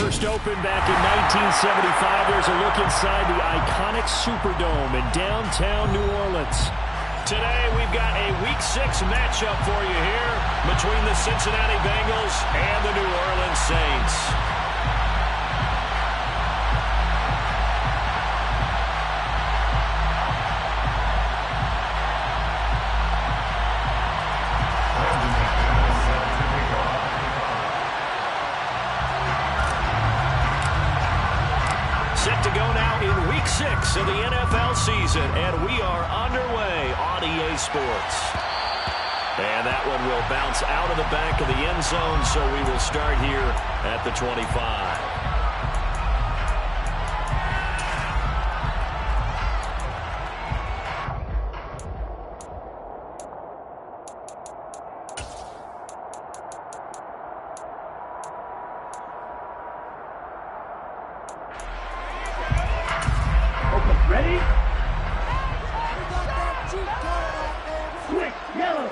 First opened back in 1975. There's a look inside the iconic Superdome in downtown New Orleans. Today, we've got a Week 6 matchup for you here between the Cincinnati Bengals and the New Orleans Saints. Set to go now in Week 6 of the NFL season, and we are underway on EA Sports. And that one will bounce out of the back of the end zone, so we will start here at the 25. Ready? Quick, yellow.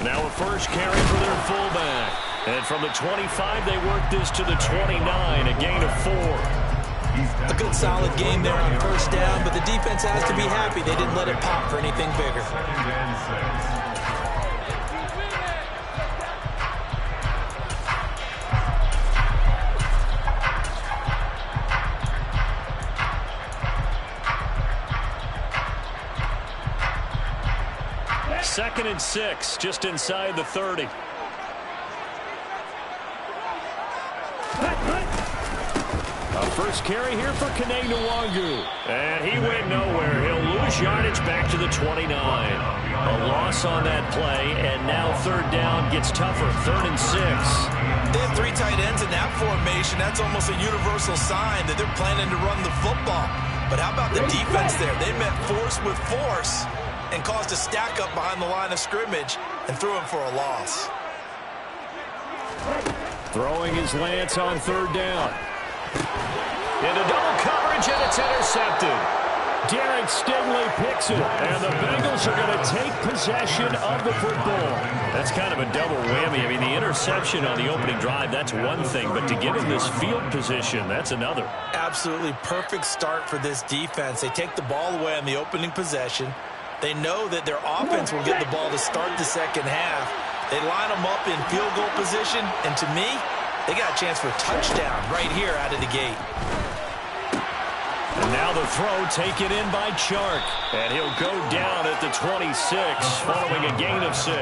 Now a first carry for their fullback. And from the 25, they work this to the 29, a gain of 4. A good solid game there on first down, but the defense has to be happy they didn't let it pop for anything bigger. Second and 6, just inside the 30. A first carry here for Kene Nwangu. And he went nowhere. He'll lose yardage back to the 29. A loss on that play, and now third down gets tougher. Third and 6. They have 3 tight ends in that formation. That's almost a universal sign that they're planning to run the football. But how about the defense there? They met force with force and caused a stack up behind the line of scrimmage and threw him for a loss. Throwing his Lance on third down. Into double coverage, and it's intercepted. Derek Stingley picks it, and the Bengals are going to take possession of the football. That's kind of a double whammy. I mean, the interception on the opening drive, that's one thing, but to give him this field position, that's another. Absolutely perfect start for this defense. They take the ball away on the opening possession. They know that their offense will get the ball to start the second half. They line them up in field goal position, and to me, they got a chance for a touchdown right here out of the gate. And now the throw taken in by Chark. And he'll go down at the 26 following a gain of 6.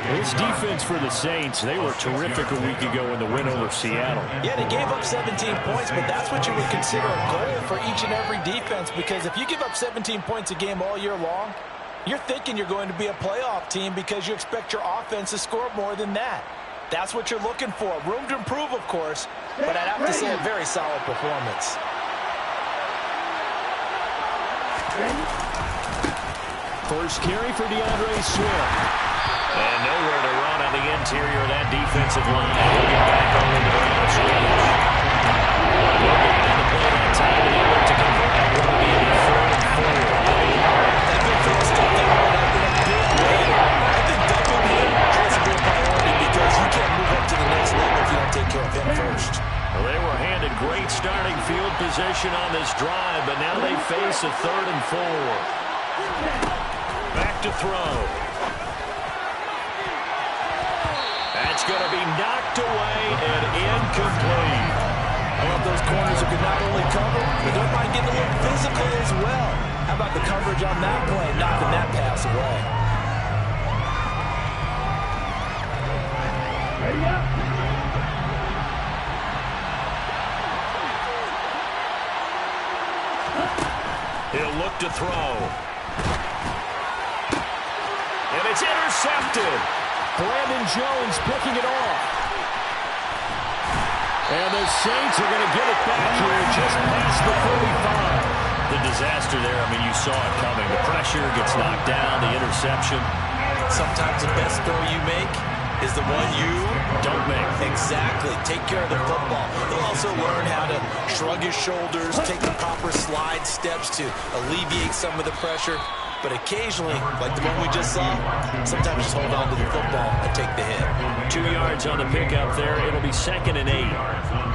This defense for the Saints, they were terrific a week ago in the win over Seattle. Yeah, they gave up 17 points, but that's what you would consider a goal for each and every defense, because if you give up 17 points a game all year long, you're thinking you're going to be a playoff team because you expect your offense to score more than that. That's what you're looking for. Room to improve, of course, but I'd have to say a very solid performance. First carry for DeAndre Swift. And nowhere to run on the interior of that defensive line. He'll get back over to the line of scrimmage. Looking at the play that time, and they look to convert that one to be a 4th and 4. That big throw stepped out in a big way. I think double him has to be a priority because you can't move up to the next level if you don't take care of him first. Well, they were handed great starting field position on this drive, but now they face a 3rd and 4. Back to throw. That's going to be knocked away and incomplete. I love those corners who can not only cover, but don't mind getting a little physical as well. How about the coverage on that play, knocking that pass away? Ready up. He'll look to throw. And it's intercepted. Brandon Jones picking it off. And the Saints are going to get it back here just past the 45. The disaster there, I mean, you saw it coming. The pressure gets knocked down, the interception. Sometimes the best throw you make is the one you don't make. Exactly. Take care of the football. He'll also learn how to shrug his shoulders, take the proper slide steps to alleviate some of the pressure. but occasionally, like the one we just saw, sometimes just hold on to the football and take the hit. 2 yards on the pickup there. It'll be 2nd and 8.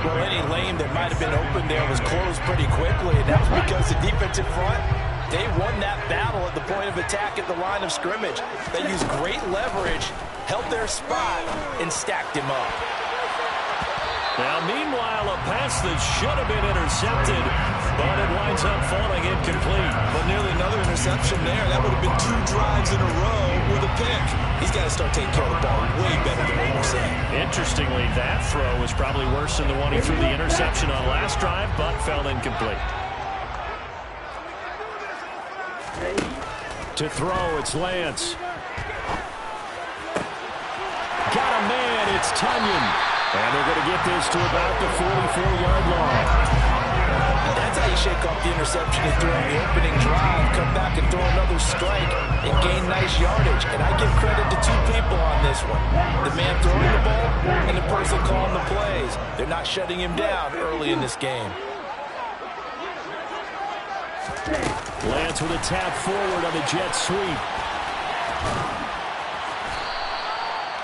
Well, any lane that might have been open there was closed pretty quickly, and that was because the defensive front, they won that battle at the point of attack at the line of scrimmage. They used great leverage, held their spot, and stacked him up. Now, meanwhile, a pass that should have been intercepted, but it winds up falling incomplete. But nearly another interception there. That would have been 2 drives in a row with a pick. He's got to start taking care of the ball way better than what we're seeing. Interestingly, that throw was probably worse than the one he threw the interception on last drive, but fell incomplete. To throw, it's Lance. Got a man, it's Tunyon. And they're going to get this to about the 44-yard line. That's how you shake off the interception and throw in the opening drive, come back and throw another strike, and gain nice yardage. And I give credit to 2 people on this one. The man throwing the ball and the person calling the plays. They're not shutting him down early in this game. Lance with a tap forward on the jet sweep.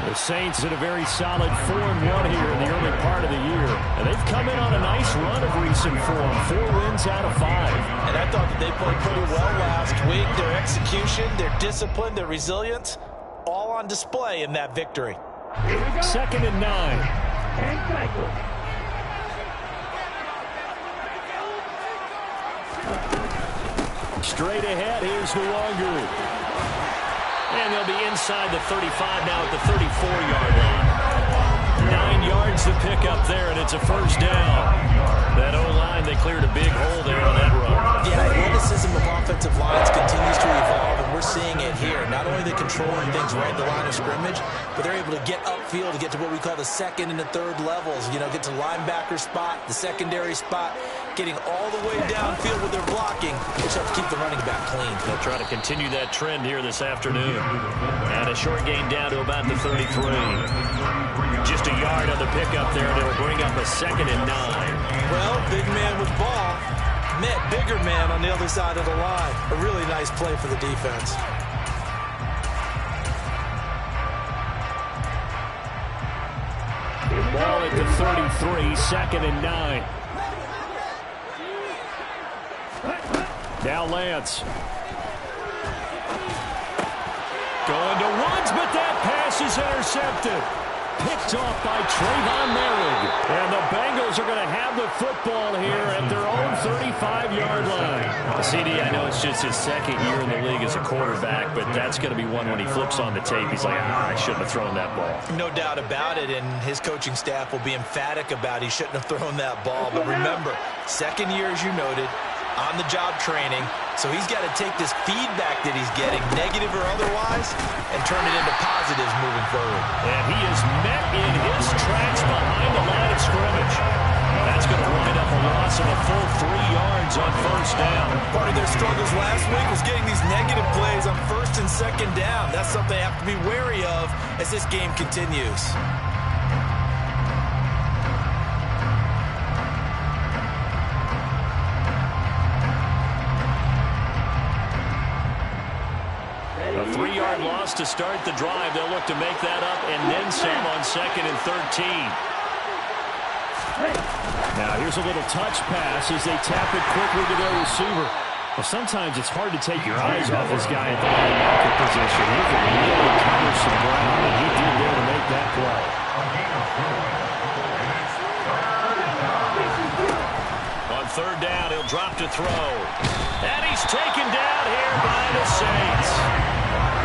The Saints in a very solid 4-1 here in the early part of the year. And they've come in on a nice run of recent form. 4 wins out of 5. And I thought that they played pretty well last week. Their execution, their discipline, their resilience, all on display in that victory. 2nd and 9. Straight ahead, here's Nwangwu. And they'll be inside the 35 now at the 34-yard line. 9 yards to pick up there, and it's a first down. That O-line, they cleared a big hole there on that run. Yeah, athleticism of offensive lines continues to evolve, and we're seeing it here. Not only are they controlling things right at the line of scrimmage, but they're able to get upfield to get to what we call the 2nd and the 3rd levels. You know, get to linebacker spot, the secondary spot, getting all the way downfield with their blocking, which helps keep the running back clean. They'll try to continue that trend here this afternoon. And a short gain down to about the 33. Just a yard on the pickup there, and it'll bring up a 2nd and 9. Well, big man with ball met bigger man on the other side of the line. A really nice play for the defense. Ball at the 33, 2nd and 9. Now Lance. Going to Woods, but that pass is intercepted. Picked off by Trayvon Merrick. And the Bengals are going to have the football here at their own 35-yard line. CD, I know it's just his 2nd year in the league as a quarterback, but that's going to be one when he flips on the tape. He's like, I shouldn't have thrown that ball. No doubt about it, and his coaching staff will be emphatic about he shouldn't have thrown that ball. But remember, 2nd year, as you noted, on-the-job training, so he's got to take this feedback that he's getting, negative or otherwise, and turn it into positives moving forward. And he is met in his tracks behind the line of scrimmage. That's going to wind up a loss of a full 3 yards on first down. Part of their struggles last week was getting these negative plays on 1st and 2nd down. That's something they have to be wary of as this game continues. A 3-yard loss to start the drive. They'll look to make that up and then some on 2nd and 13. Now here's a little touch pass as they tap it quickly to their receiver. Well, sometimes it's hard to take your eyes off this guy at the linebacker position. He can really cover some ground, and he did there to make that play. On 3rd down, he'll drop to throw. And he's taken down here by the Saints.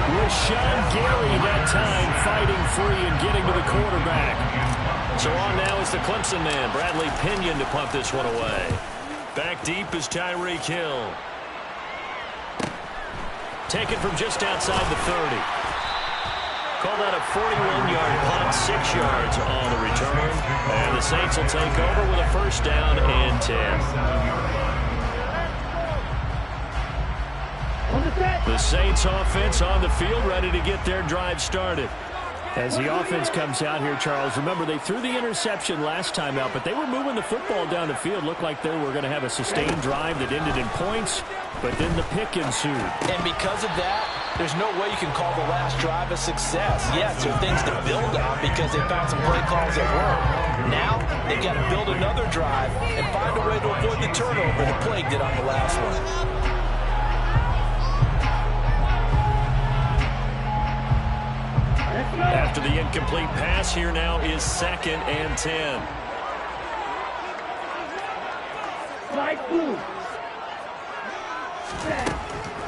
Rashawn Gary that time fighting free and getting to the quarterback. So on now is the Clemson man, Bradley Pinion, to punt this one away. Back deep is Tyreek Hill. Taken from just outside the 30. Call that a 41-yard punt, 6 yards on the return. And the Saints will take over with a first down and 10. The Saints offense on the field, ready to get their drive started. As the offense comes out here, Charles, remember they threw the interception last time out, but they were moving the football down the field. Looked like they were going to have a sustained drive that ended in points, but then the pick ensued. And because of that, there's no way you can call the last drive a success. Yes, there are things to build on because they found some play calls that work. Now, they've got to build another drive and find a way to avoid the turnover that plagued it on the last one. After the incomplete pass, here now is 2nd and 10.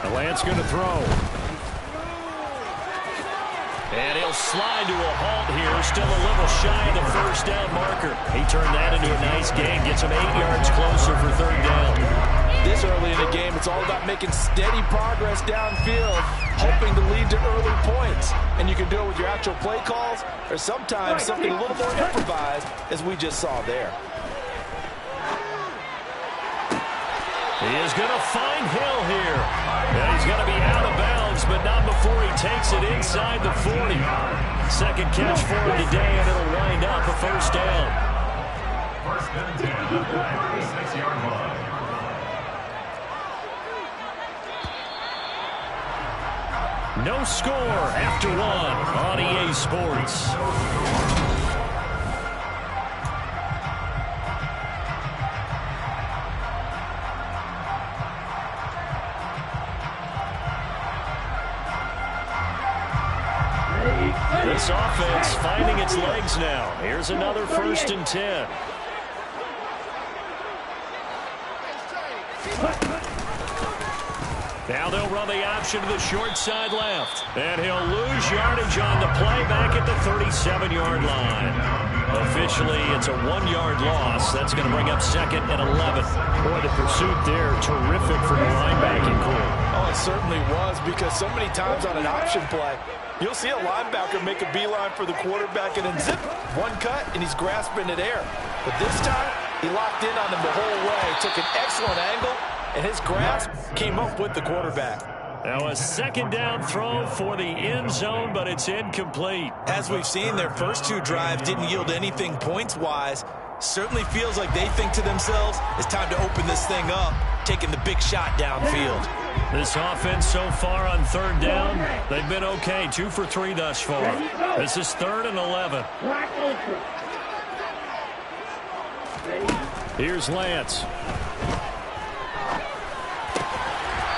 The Lance going to throw. And he'll slide to a halt here. Still a little shy of the first down marker. He turned that into a nice gain. Gets him 8 yards closer for 3rd down. This early in the game, it's all about making steady progress downfield, hoping to lead to early points. And you can do it with your actual play calls or sometimes something a little more improvised, as we just saw there. He is going to find Hill here. And he's going to be out of bounds, but not before he takes it inside the 40. Second catch for him today, and it'll wind up a 1st down. 1st and 10 at the 36-yard line. No score after 1 on EA Sports. This offense finding its legs now. Here's another 1st and 10. Now they'll run the option to the short side left. And he'll lose yardage on the play back at the 37-yard line. Officially, it's a 1-yard loss. That's going to bring up 2nd and 11. Boy, the pursuit there, terrific from the linebacking core. Oh, it certainly was, because so many times on an option play, you'll see a linebacker make a beeline for the quarterback and then zip, one cut, and he's grasping at air. But this time, he locked in on him the whole way, took an excellent angle, and his grasp came up with the quarterback. Now a 2nd down throw for the end zone, but it's incomplete. As we've seen, their first 2 drives didn't yield anything points-wise. Certainly feels like they think to themselves, it's time to open this thing up, taking the big shot downfield. This offense so far on 3rd down, they've been okay. 2 for 3 thus far. This is 3rd and 11. Here's Lance.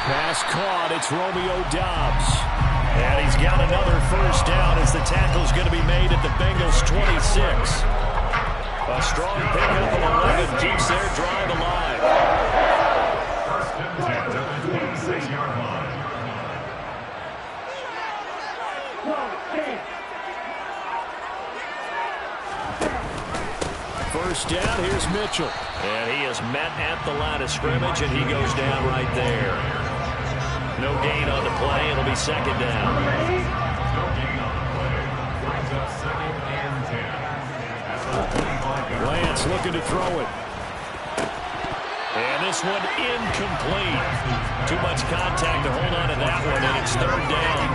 Pass caught. It's Romeo Doubs. And he's got another 1st down as the tackle's going to be made at the Bengals' 26. A strong pickup of 11 keeps their drive alive. 1st and 10 at the 26-yard line. First down, here's Mitchell. And he is met at the line of scrimmage, and he goes down right there. No gain on the play. It'll be 2nd down. No gain on the play. Brings up 2nd and 10. Lance looking to throw it. And this one incomplete. Too much contact to hold on to that one, and it's 3rd down.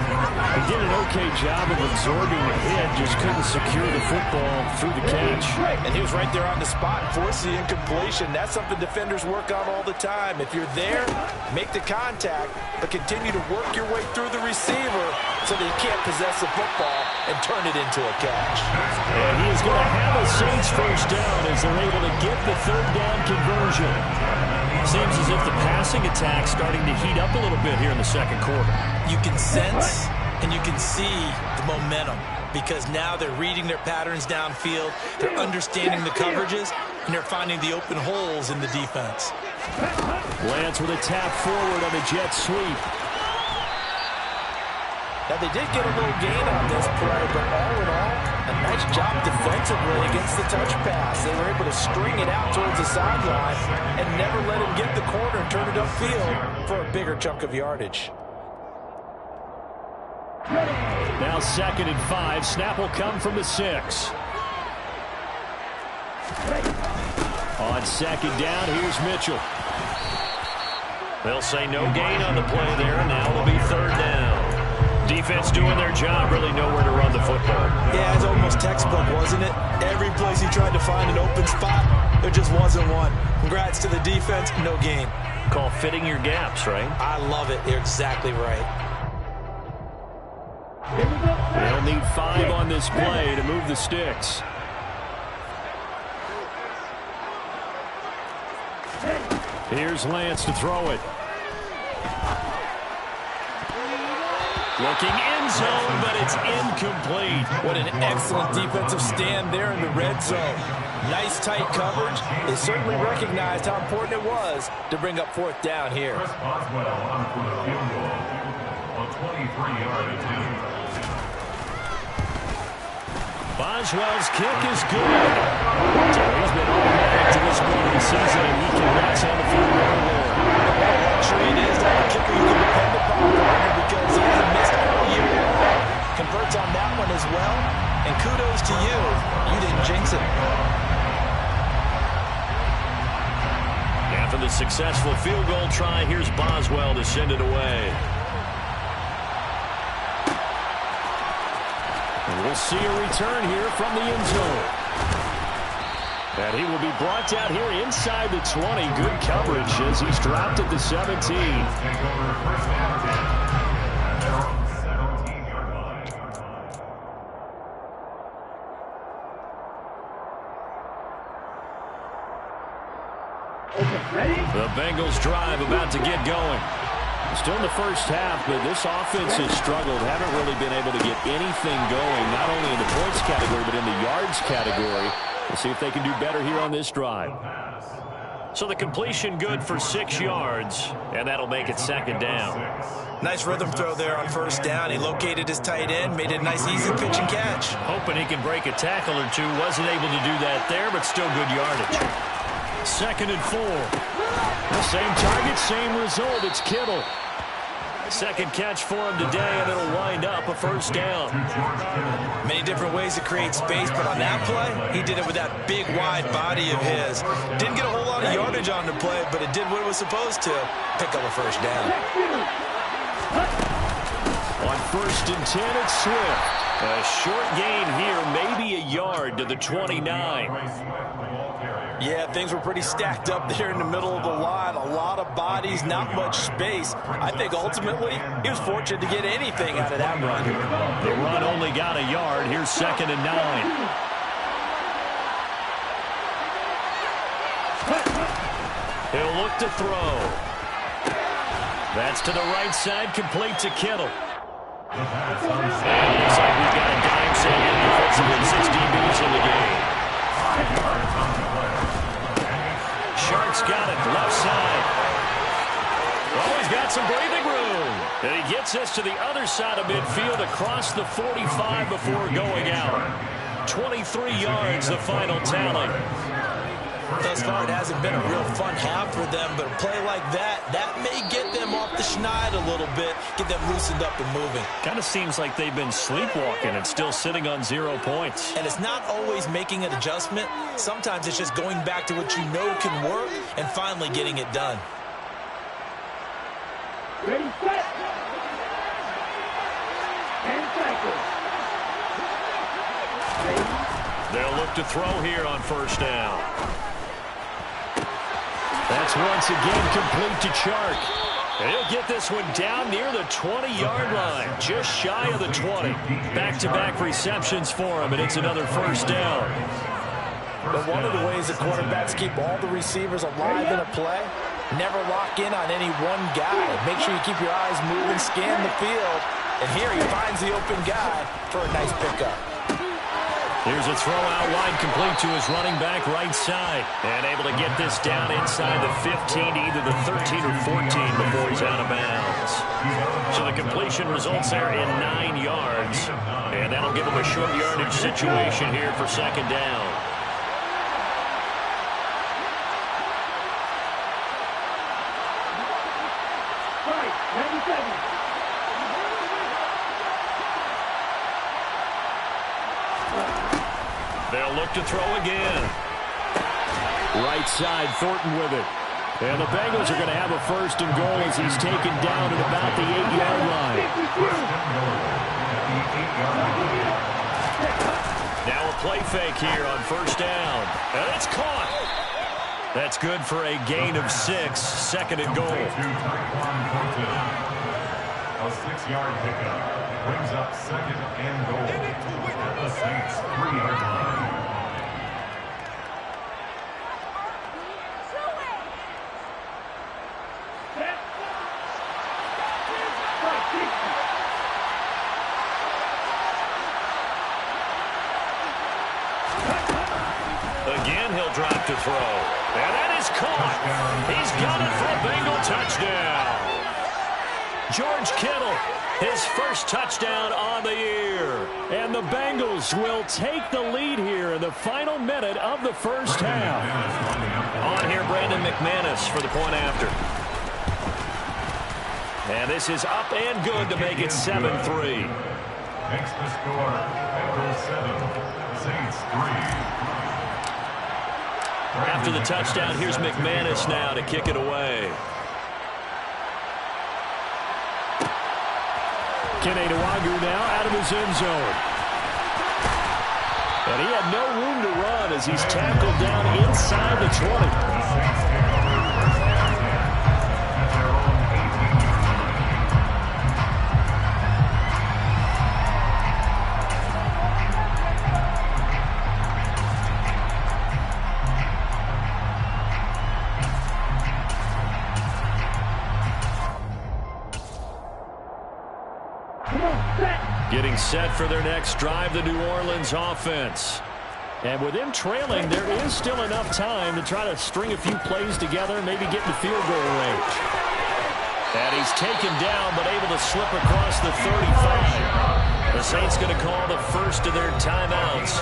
He did an okay job of absorbing the hit, just couldn't secure the football through the catch. And he was right there on the spot, forced the incompletion. That's something defenders work on all the time. If you're there, make the contact, but continue to work your way through the receiver so that you can't possess the football and turn it into a catch. And he is going to have a Saints 1st down as they're able to get the 3rd down conversion. Seems as if the passing attack's starting to heat up a little bit here in the 2nd quarter. You can sense and you can see the momentum because now they're reading their patterns downfield, they're understanding the coverages, and they're finding the open holes in the defense. Lance with a tap forward on the jet sweep. Now, they did get a little gain on this play, but all in all, a nice job defensively against the touch pass. They were able to string it out towards the sideline and never let him get the corner and turn it upfield for a bigger chunk of yardage. Now 2nd and 5. Snap will come from the 6. On 2nd down, here's Mitchell. They'll say no gain on the play there, and now it'll be 3rd down. defense doing their job, really nowhere to run the football. Yeah, it's almost textbook, wasn't it? Every place he tried to find an open spot, there just wasn't one. Congrats to the defense, no gain. Call fitting your gaps, right? I love it. You're exactly right. They'll need 5 on this play to move the sticks. Here's Lance to throw it. Looking end zone, but it's incomplete. What an excellent defensive stand there in the red zone. Nice tight coverage. They certainly recognized how important it was to bring up 4th down here. Boswell's kick is good. So he's been automatic to this point of the season, and he cannot on the field goal there. What a luxury it is to have a kicker you can depend upon, because he hasn't missed all year long. Converts on that one as well, and kudos to you. You didn't jinx it. After the successful field goal try, here's Boswell to send it away. And we'll see a return here from the end zone. And he will be brought down here inside the 20. Good coverage as he's dropped at the 17. The Bengals drive about to get going. Still in the first half, but this offense has struggled. Haven't really been able to get anything going, not only in the points category, but in the yards category. We'll see if they can do better here on this drive. So the completion good for 6 yards, and that'll make it 2nd down. Nice rhythm throw there on 1st down. He located his tight end, made it a nice easy pitch and catch. Hoping he can break a tackle or two. Wasn't able to do that there, but still good yardage. 2nd and 4. The same target, same result. It's Kittle. 2nd catch for him today, and it'll wind up a 1st down. Many different ways to create space, but on that play, he did it with that big, wide body of his. Didn't get a whole lot of yardage on the play, but it did what it was supposed to. Pick up a 1st down. On 1st and 10, it's Swift. A short gain here, maybe a yard to the 29. Yeah, things were pretty stacked up there in the middle of the line. A lot of bodies, not much space. I think ultimately he was fortunate to get anything out of that run. The run only got a yard. Here's 2nd and 9. He'll look to throw. That's to the right side, complete to Kittle. And it looks like we've got a dime set in defensively. 6 DBs in the game. Shark's got it, left side. Oh, he's got some breathing room. And he gets us to the other side of midfield across the 45 before going out. 23 yards, the final tally. Thus far, it hasn't been a real fun half for them, but a play like that may get them off the schneid a little bit, get them loosened up and moving. Kind of seems like they've been sleepwalking and still sitting on 0 points. And it's not always making an adjustment. Sometimes it's just going back to what you know can work and finally getting it done. Ready, set. And cycle. They'll look to throw here on 1st down. That's once again complete to Chark. And he'll get this one down near the 20-yard line, just shy of the 20. Back-to-back receptions for him, and it's another 1st down. But one of the ways the quarterbacks keep all the receivers alive in a play, never lock in on any one guy. Make sure you keep your eyes moving, scan the field, and here he finds the open guy for a nice pickup. Here's a throw out wide, complete to his running back right side. And able to get this down inside the 15 to either the 13 or 14 before he's out of bounds. So the completion results there in 9 yards. And that'll give him a short yardage situation here for 2nd down. Right, 97. They'll look to throw again. Right side, Thornton with it. And the Bengals are going to have a first and goal as he's taken down at about the 8-yard line. Now a play fake here on first down. And it's caught. That's good for a gain of 6, second and goal. A 6-yard pickup brings up second and goal at the Saints' 3-yard line. Again, he'll drop to throw. And that is caught. He's got it for a Bengal touchdown. George Kittle, his first touchdown on the year. And the Bengals will take the lead here in the final minute of the first half. On here, Brandon McManus for the point after. And this is up and good to make it 7-3. Makes the score, Bengals 7, Saints 3. After the touchdown, here's McManus now to kick it away. Kenny Nwagu now out of his end zone. And he had no room to run as he's tackled down inside the 20. Getting set for their next drive, the New Orleans offense. And with them trailing, there is still enough time to try to string a few plays together, maybe get in the field goal range. And he's taken down, but able to slip across the 35. The Saints going to call the first of their timeouts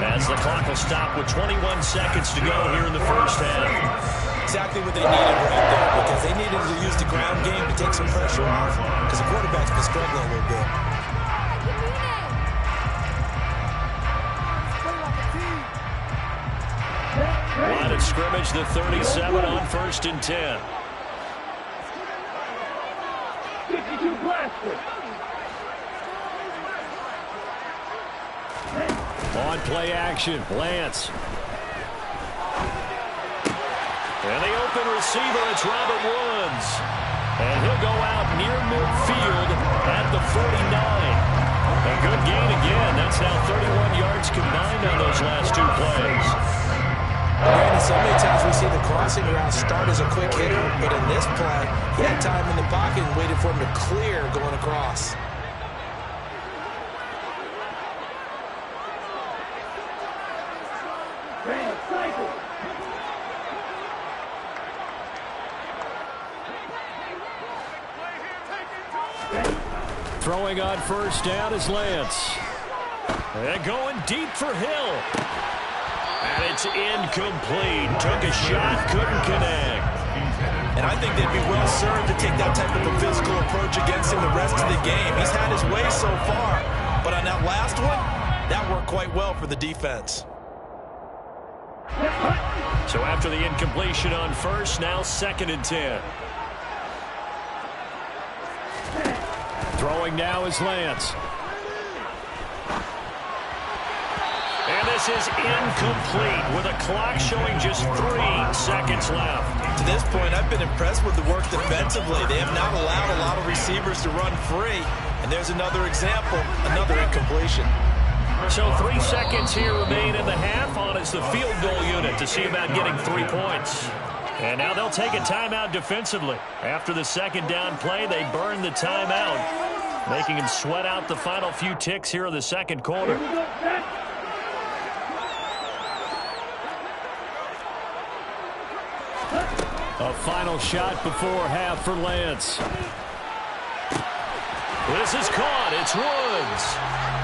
as the clock will stop with 21 seconds to go here in the first half. Exactly what they needed right there, because they needed to use the ground game to take some pressure off, because the quarterback's been struggling a little bit. Line of scrimmage, the 37 on 1st and 10. 52 blaster. On play action, Lance. And the open receiver, it's Robert Woods. And he'll go out near midfield at the 49. A good gain again. That's now 31 yards combined on those last two plays. Brandon, so many times we see the crossing route start as a quick hitter, but in this play, he had time in the pocket and waited for him to clear going across. Throwing on first down is Lance. And going deep for Hill. And it's incomplete. Took a shot, couldn't connect. And I think they'd be well served to take that type of a physical approach against him the rest of the game. He's had his way so far, but on that last one, that worked quite well for the defense. So after the incompletion on first, now 2nd and 10. Throwing now is Lance. And this is incomplete with a clock showing just 3 seconds left. To this point, I've been impressed with the work defensively. They have not allowed a lot of receivers to run free. And there's another example, another incompletion. So 3 seconds here remain in the half. On is the field goal unit to see about getting 3 points. And now they'll take a timeout defensively. After the second down play, they burn the timeout, making him sweat out the final few ticks here in the second quarter. A final shot before half for Lance. This is caught. It's Woods.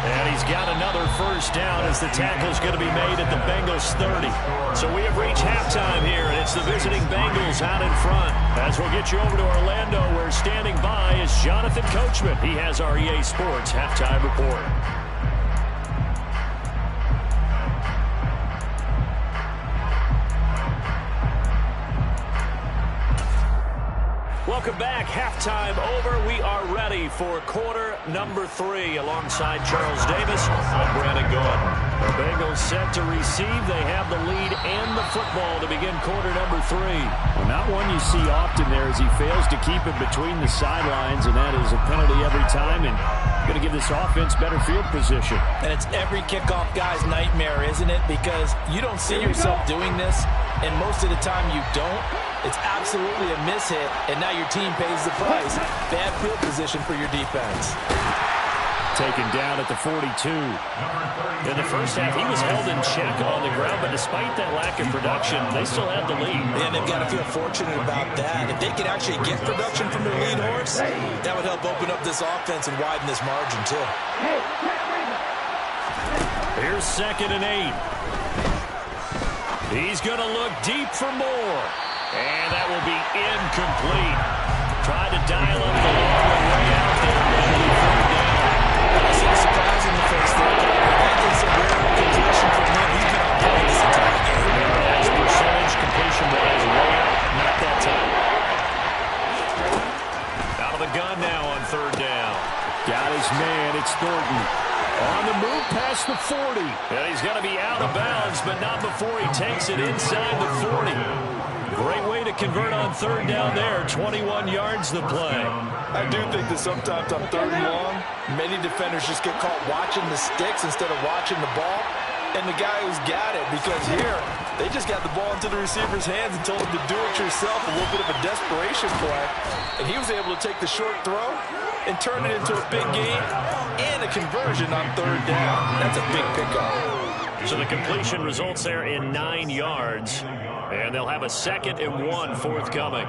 And he's got another first down as the tackle's going to be made at the Bengals 30. So we have reached halftime here, and it's the visiting Bengals out in front. As we'll get you over to Orlando, where standing by is Jonathan Coachman. He has our EA Sports halftime report. Welcome back. Halftime over. We are ready for quarter number 3. Alongside Charles Davis, I'm Brandon Gordon. The Bengals set to receive. They have the lead and the football to begin quarter number 3. Well, not one you see often there as he fails to keep it between the sidelines, and that is a penalty every time, and going to give this offense better field position. And it's every kickoff guy's nightmare, isn't it? Because you don't see yourself doing this, and most of the time you don't. It's absolutely a mishit, and now your team pays the price. Bad field position for your defense. Taken down at the 42. In the first half, he was held in check on the ground, but despite that lack of production, they still have the lead. And they've got to feel fortunate about that. If they could actually get production from their lead horse, that would help open up this offense and widen this margin, too. Here's 2nd and 8. He's going to look deep for more. And that will be incomplete. Tried to dial up the long way out there. I see the surprise in the face there. That is a rare completion from him. He's been on point this entire game. As percentage, completion-wise, way out. Not that time. Out of the gun now on 3rd down. Got his man. It's Thornton. On the move past the 40. And he's going to be out of bounds, but not before he takes it inside the 40. Great way to convert on 3rd down there. 21 yards the play. I do think that sometimes on 3rd and long, many defenders just get caught watching the sticks instead of watching the ball. And the guy who's got it, because here, they just got the ball into the receiver's hands and told him to do it yourself, a little bit of a desperation play. And he was able to take the short throw and turn it into a big gain and a conversion on 3rd down. That's a big pickup. So the completion results there in 9 yards. And they'll have a 2nd and 1 forthcoming.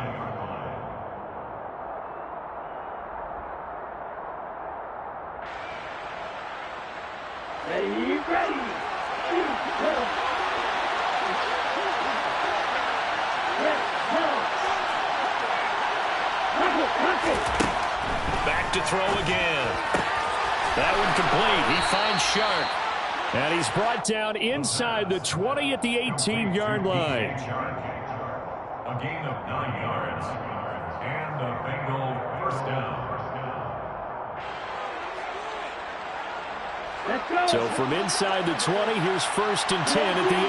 Ready, ready. Back to throw again. That one complete. He finds Sharp. And he's brought down inside the 20 at the 18-yard line. A gain of 9 yards. And a Bengal 1st down. Let's go. So from inside the 20, here's 1st and 10 at the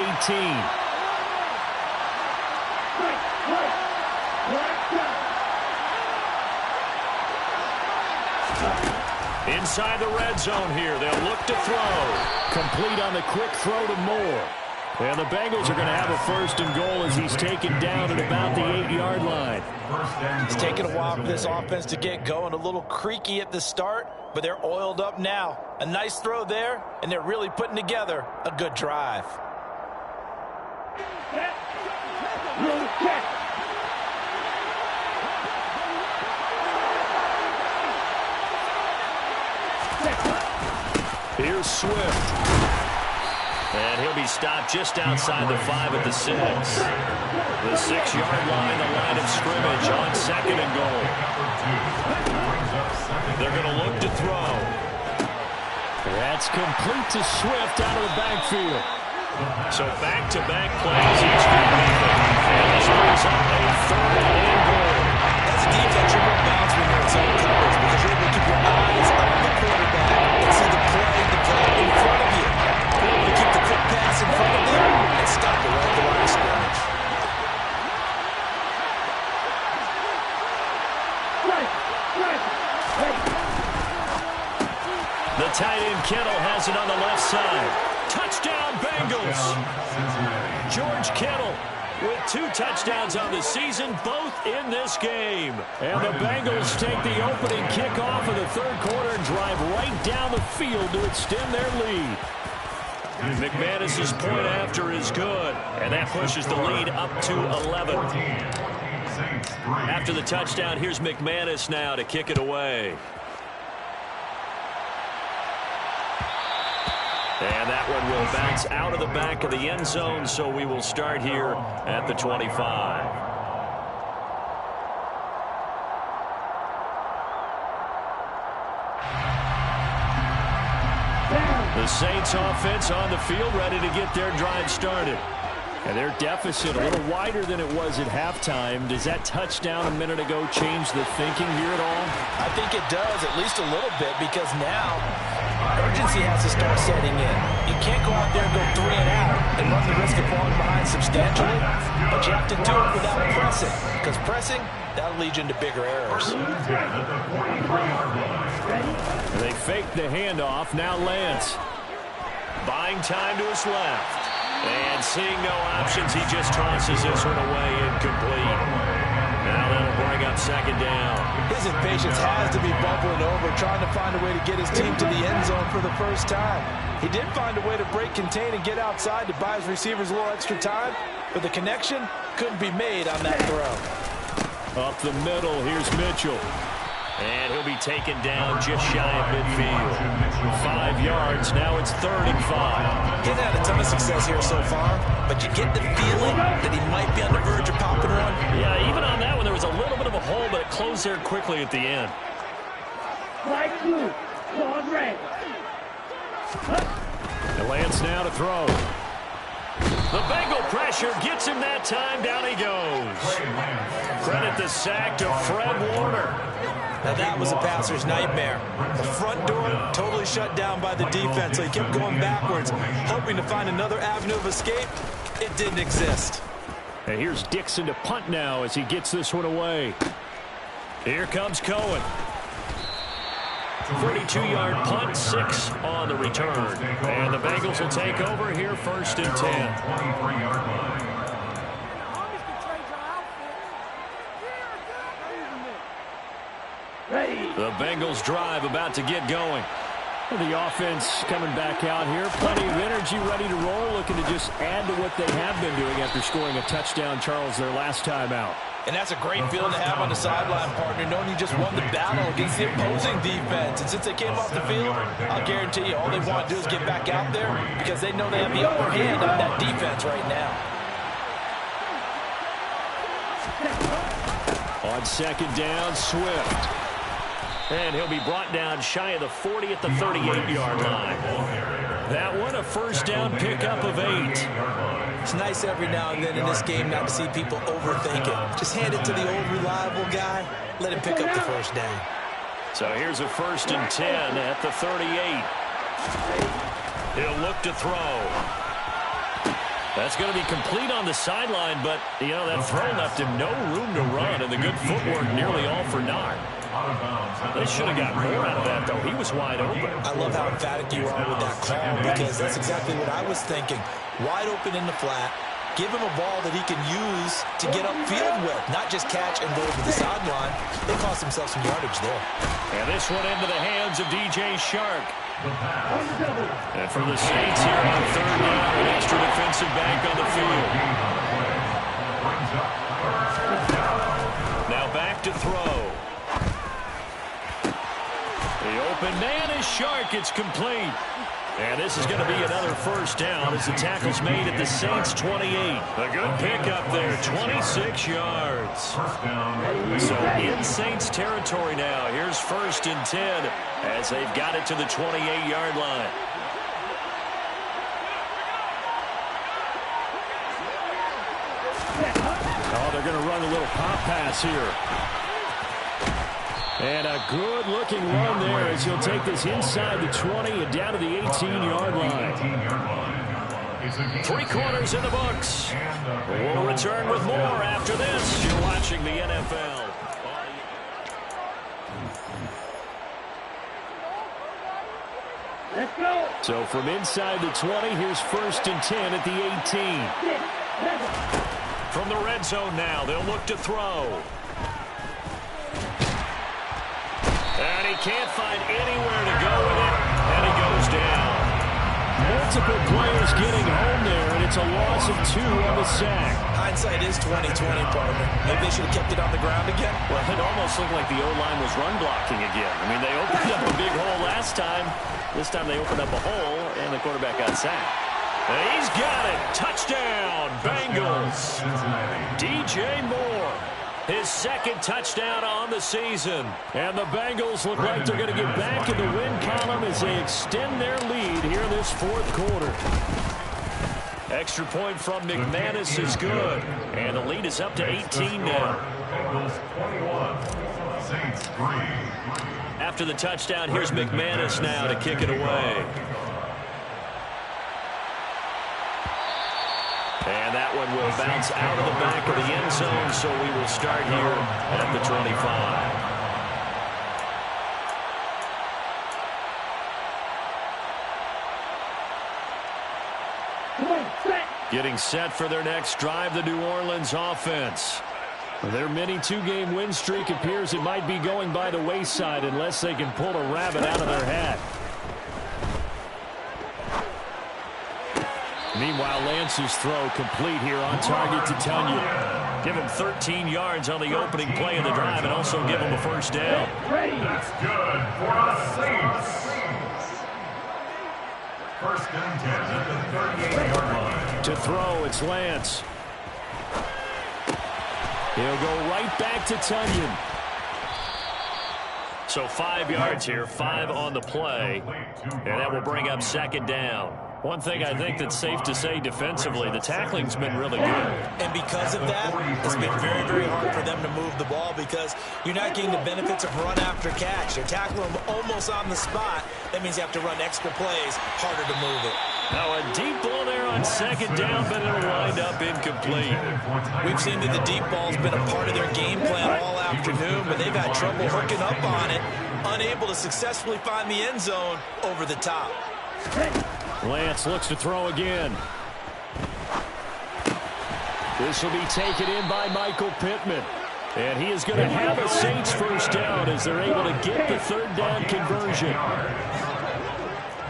18. Inside the red zone here. They'll look to throw. Complete on the quick throw to Moore. And the Bengals are going to have a 1st and goal as he's taken down at about the 8-yard line. It's taken a while for this offense to get going. A little creaky at the start, but they're oiled up now. A nice throw there, and they're really putting together a good drive. Here's Swift. And he'll be stopped just outside the 5 at the 6. The 6-yard line, the line of scrimmage on 2nd and goal. They're going to look to throw. That's complete to Swift out of the backfield. So back-to-back plays each game. And this brings up a 3rd and goal. That's a defense you're going to bounce when you're in zone coverage because you're able to keep your eyes on the quarterback and see the play in front of you. You're able to keep the quick pass in front of them and stop it right at the line of scrimmage. The tight end Kittle has it on the left side. Touchdown Bengals. George Kittle with 2 touchdowns on the season, both in this game. And the Bengals take the opening kickoff of the 3rd quarter and drive right down the field to extend their lead. McManus's point after is good, and that pushes the lead up to 11. After the touchdown, here's McManus now to kick it away. And that one will bounce out of the back of the end zone, so we will start here at the 25. The Saints offense on the field, ready to get their drive started. And their deficit a little wider than it was at halftime. Does that touchdown a minute ago change the thinking here at all? I think it does, at least a little bit, because now urgency has to start setting in. You can't go out there and go 3 and out and run the risk of falling behind substantially, but you have to do it without pressing, because pressing, that'll lead you into bigger errors. They fake the handoff. Now Lance. Buying time to his left. And seeing no options, he just tosses this one away incomplete. Now that'll bring up second down. His impatience has to be bubbling over, trying to find a way to get his team to the end zone for the first time. He did find a way to break contain and get outside to buy his receivers a little extra time, but the connection couldn't be made on that throw. Up the middle, here's Mitchell. And he'll be taken down just shy of midfield. 5 yards, now it's 3rd and 5. He's had a ton of success here so far, but you get the feeling that he might be on the verge of popping one. Yeah, even on that one, there was a little bit of a hole, but it closed there quickly at the end. Flag 2, called red. And Lance now to throw. The Bengal pressure gets him that time. Down he goes. Credit the sack to Fred Warner. Now that was a passer's nightmare. The front door totally shut down by the defense, so he kept going backwards, hoping to find another avenue of escape. It didn't exist. And here's Dixon to punt now as he gets this one away. Here comes Cohen. 42-yard punt, 6 on the return. And the Bengals will take over here 1st and 10. The Bengals drive about to get going. The offense coming back out here. Plenty of energy, ready to roll, looking to just add to what they have been doing after scoring a touchdown, Charles, their last time out. And that's a great feeling to have on the sideline, partner, knowing you just won the battle against the opposing defense. And since they came off the field, I'll guarantee you all they want to do is get back out there because they know they have the upper hand on that defense right now. On 2nd down, Swift. And he'll be brought down shy of the 40 at the 38-yard line. That one, a 1st down pickup of 8. It's nice every now and then in this game not to see people overthink it. Just hand it to the old reliable guy. Let him pick up the 1st down. So here's a 1st and 10 at the 38. He'll look to throw. That's going to be complete on the sideline, but, you know, that throw left him no room to run, and the good footwork nearly all for naught. They should have got more out of that, though. He was wide open. I love how emphatic you are with that call because that's exactly what I was thinking. Wide open in the flat. Give him a ball that he can use to get upfield with, not just catch and go over the sideline. They cost themselves some yardage there. And this one into the hands of DJ Shark. And for the Saints here on 3rd down, an extra defensive back on the field. Now back to throw. The open man is Shark. It's complete. And this is going to be another 1st down as the tackle's made at the Saints' 28. A good pickup there, 26 yards. So in Saints territory now. Here's 1st and 10 as they've got it to the 28-yard line. Oh, they're going to run a little pop pass here. And a good-looking run there as he'll take this inside the 20 and down to the 18-yard line. 3 quarters in the books. We'll return with more after this. You're watching the NFL. Let's go. So from inside the 20, here's 1st and 10 at the 18. From the red zone now, they'll look to throw. And he can't find anywhere to go with it, and he goes down. Multiple players getting home there, and it's a loss of 2 on the sack. Hindsight is 20/20, partner. Maybe they should have kept it on the ground again. Well, it almost looked like the O-line was run blocking again. I mean, they opened up a big hole last time. This time they opened up a hole, and the quarterback got sacked. And he's got it. Touchdown, Bengals. DJ Moore. His 2nd touchdown on the season. And the Bengals look like they're going to get back in the win column as they extend their lead here in this 4th quarter. Extra point from McManus is good. And the lead is up to 18 now. After the touchdown, here's McManus now to kick it away. And that one will bounce out of the back of the end zone, so we will start here at the 25. Getting set for their next drive, the New Orleans offense. Their mini two-game win streak appears it might be going by the wayside unless they can pull a rabbit out of their hat. Meanwhile, Lance's throw complete here on target to Tunyon. Give him 13 yards on the opening play of the drive and also give him a first down. That's good for the Saints. First and 10 at the 38-yard line. To throw, it's Lance. He'll go right back to Tunyon. So 5 yards here, 5 on the play. And that will bring up second down. One thing I think that's safe to say defensively, the tackling's been really good. And because of that, it's been very, very hard for them to move the ball because you're not getting the benefits of run after catch. You're tackling them almost on the spot. That means you have to run extra plays, harder to move it. Now a deep ball there on second down, but it'll wind up incomplete. We've seen that the deep ball's been a part of their game plan all afternoon, but they've had trouble hooking up on it, unable to successfully find the end zone over the top. Lance looks to throw again. This will be taken in by Michael Pittman. And he is going to have a Saints first down as they're able to get the third down conversion.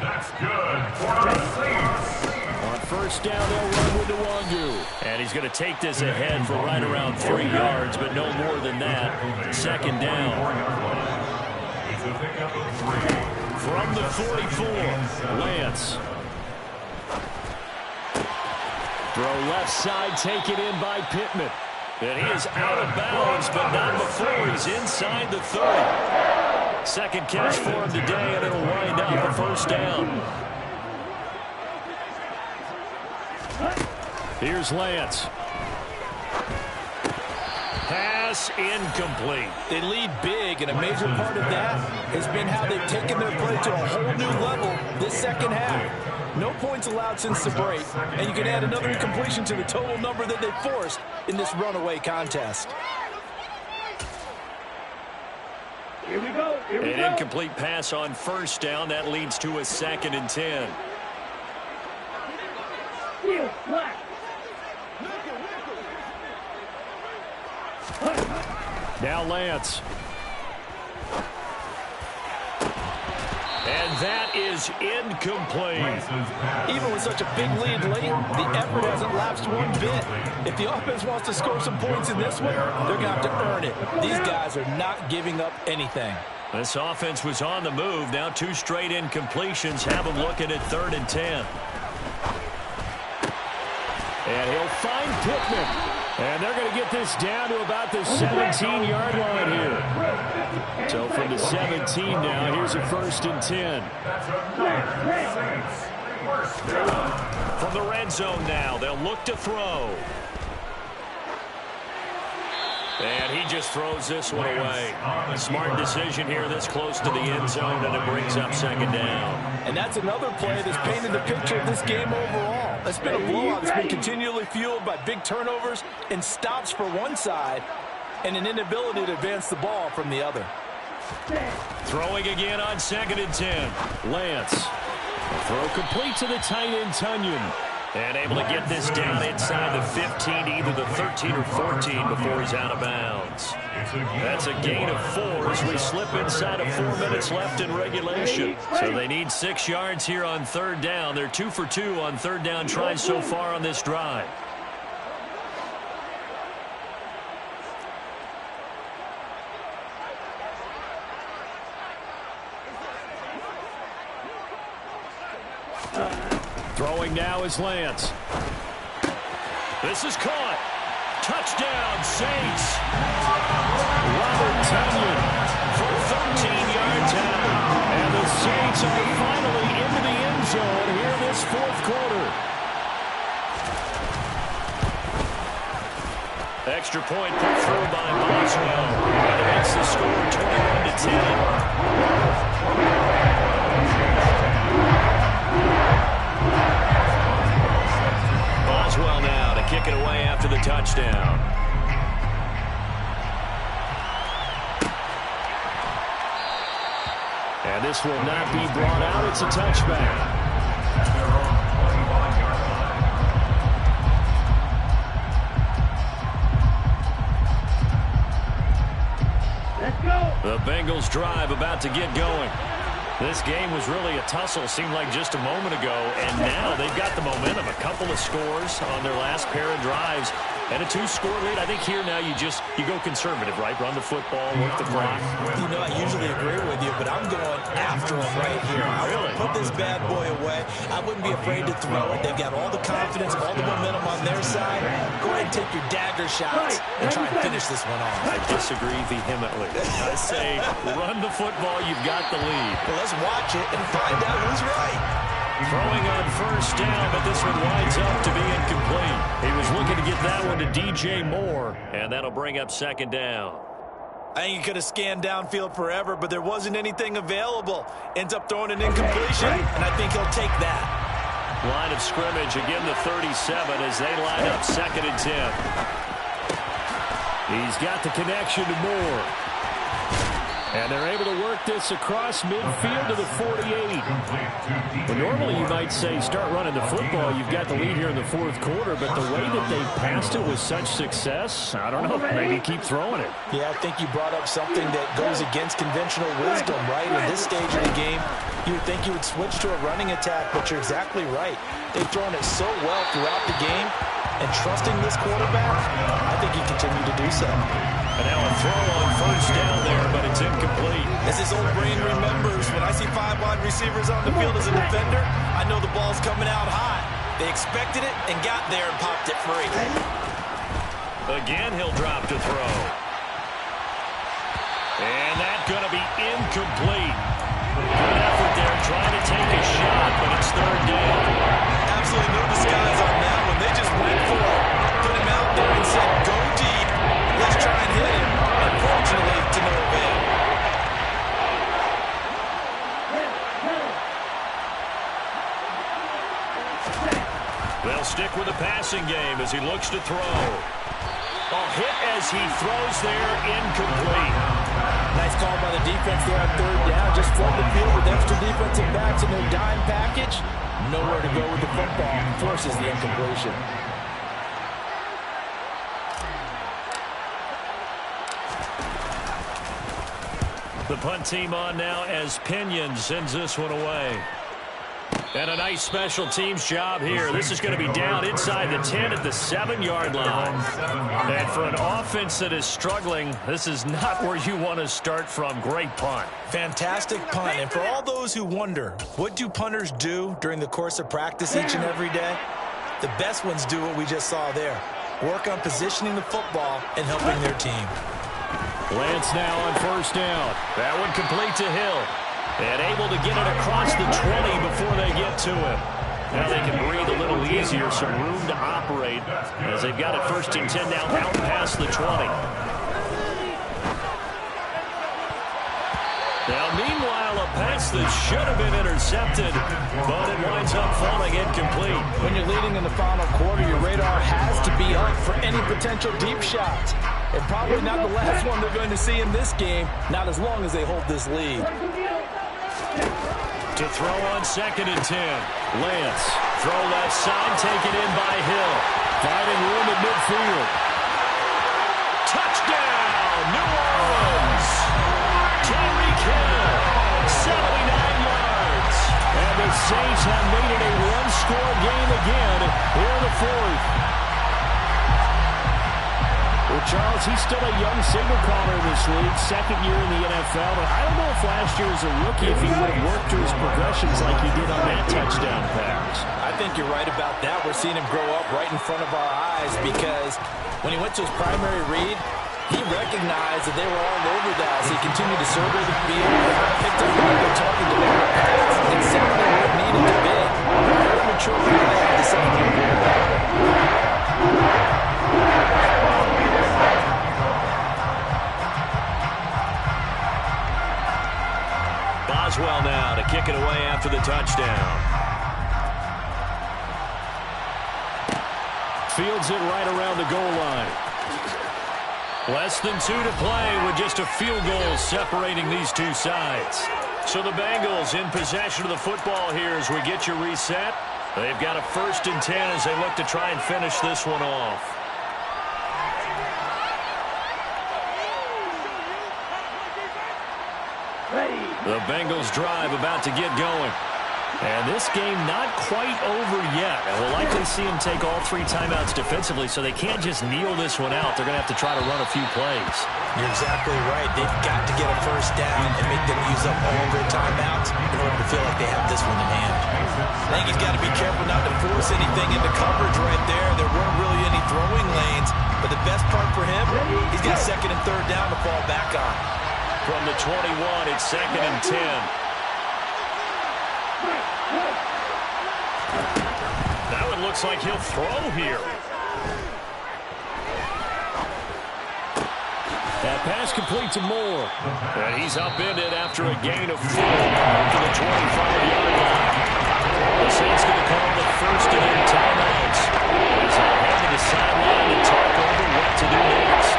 That's good for the Saints. On first down, they'll run with Nwangu. And he's going to take this ahead for right around 3 yards, but no more than that. Second down. From the 44, Lance. Throw left side, taken in by Pittman. And he is out of bounds, but not before he's inside the 30. Second catch for him today, and it'll wind up a first down. Here's Lance. Pass incomplete. They lead big, and a major part of that has been how they've taken their play to a whole new level this second half. No points allowed since the break, and you can add another incompletion to the total number that they forced in this runaway contest. Here we go. Here we An go. incomplete pass on first down. That leads to a 2nd and 10. Heel, black. Now Lance. And that is incomplete. Even with such a big lead late, the effort hasn't lapsed one bit. If the offense wants to score some points in this one, they're going to have to earn it. These guys are not giving up anything. This offense was on the move. Now 2 straight incompletions have them looking at 3rd and 10. And he'll find Pittman. And they're going to get this down to about the 17-yard line here. So from the 17 now, here's a 1st and 10. From the red zone now, they'll look to throw. And he just throws this one away. A smart decision here this close to the end zone, and it brings up 2nd down. And that's another play that's painted the picture of this game overall. It's been a blowout that's been continually fueled by big turnovers and stops for one side and an inability to advance the ball from the other. Throwing again on 2nd and 10. Lance. Throw complete to the tight end, Tunyon. And able to get this down inside the 15, either the 13 or 14 before he's out of bounds. That's a gain of 4 as we slip inside of 4 minutes left in regulation. So they need 6 yards here on 3rd down. They're 2 for 2 on 3rd down tries so far on this drive. Throwing now is Lance. This is caught. Touchdown, Saints. Robert Tunyon for 13 yards out. And the Saints are finally into the end zone here this 4th quarter. Extra point put through by Boswell. And it makes the score 21-10. Boswell now to kick it away after the touchdown. And this will not be brought out. It's a touchback. The Bengals drive about to get going. This game was really a tussle, seemed like just a moment ago, and now they've got the momentum. A couple of scores on their last pair of drives and a 2-score lead. I think here now you go conservative, right? Run the football, work the clock. You know, I usually agree with you, but I'm going after them right here. Really? Put this bad boy away. I wouldn't be afraid to throw it. They've got all the confidence, all the momentum on their side. Go ahead and take your dagger shots and try and finish this one off. I disagree vehemently. I say run the football, you've got the lead. Well, let's watch it and find out who's right. Throwing on first down, but this one winds up to be incomplete. He was looking to get that one to DJ Moore, and that'll bring up second down. I think he could have scanned downfield forever, but there wasn't anything available. Ends up throwing an incompletion, and I think he'll take that. Line of scrimmage, again the 37 as they line up 2nd and 10. He's got the connection to Moore. And they're able to work this across midfield to the 48. Well, normally you might say start running the football. You've got the lead here in the 4th quarter, but the way that they passed it with such success, I don't know, maybe keep throwing it. Yeah, I think you brought up something that goes against conventional wisdom, right? In this stage of the game, you would think you would switch to a running attack, but you're exactly right. They've thrown it so well throughout the game, and trusting this quarterback, I think he continue to do so. And now a throw on first down there, but it's incomplete. As his old brain remembers, when I see 5 wide receivers on the field as a defender, I know the ball's coming out high. They expected it and got there and popped it free. Again, he'll drop to throw. And that's going to be incomplete. Good effort there, trying to take a shot, but it's 3rd down. Absolutely no disguise on that one. They just went for it. Put him out there and said, go deep. Let's try and hit him. Unfortunately, to no avail. They'll stick with the passing game as he looks to throw. A hit as he throws there, incomplete. Nice call by the defense there on 3rd down. Just flood the field with extra defensive backs in their dime package. Nowhere to go with the football. Forces the incompletion. The punt team on now as Pinion sends this one away. And a nice special teams job here. This is going to be down inside the 10 at the 7-yard line. And for an offense that is struggling, this is not where you want to start from. Great punt. Fantastic punt. And for all those who wonder, what do punters do during the course of practice each and every day? The best ones do what we just saw there. Work on positioning the football and helping their team. Lance now on first down. That one complete to Hill. And able to get it across the 20 before they get to him. Now they can breathe a little easier, some room to operate as they've got it 1st and 10 now out past the 20. Now, meanwhile, a pass that should have been intercepted, but it winds up falling incomplete. When you're leading in the final quarter, your radar has to be up for any potential deep shots. And probably not the last one they're going to see in this game, not as long as they hold this lead. To throw on 2nd and 10. Lance, throw left side, taken in by Hill. Finding room at midfield. Touchdown, New Orleans! Tyreek Hill, 79 yards. And the Saints have made it a one-score game again here in the 4th. Well, Charles, he's still a young signal caller in this league, 2nd year in the NFL, but I don't know if last year as a rookie if he would have worked through his progressions like he did on that touchdown pass. I think you're right about that. We're seeing him grow up right in front of our eyes because when he went to his primary read, he recognized that they were all over that as he continued to survey the field, picked up another target to make a pass, and settled in where it needed to be. Very mature play at the 17th quarterback. fields it right around the goal line. Less than 2 to play with just a field goal separating these two sides. So the Bengals in possession of the football here as we get your reset. They've got a 1st and 10 as they look to try and finish this one off. The Bengals drive about to get going. And this game not quite over yet. And we'll likely see them take all 3 timeouts defensively, so they can't just kneel this one out. They're going to have to try to run a few plays. You're exactly right. They've got to get a 1st down and make them use up all their timeouts in order to feel like they have this one in hand. I think he's got to be careful not to force anything into coverage right there. There weren't really any throwing lanes, but the best part for him, he's got 2nd and 3rd down to fall back on. From the 21, it's 2nd and 10. That one looks like he'll throw here. That pass complete to Moore. And he's upended after a gain of 4 to the 25-yard line. The Saints going to call the 1st of their timeouts as they head to the sideline and talk over what to do next.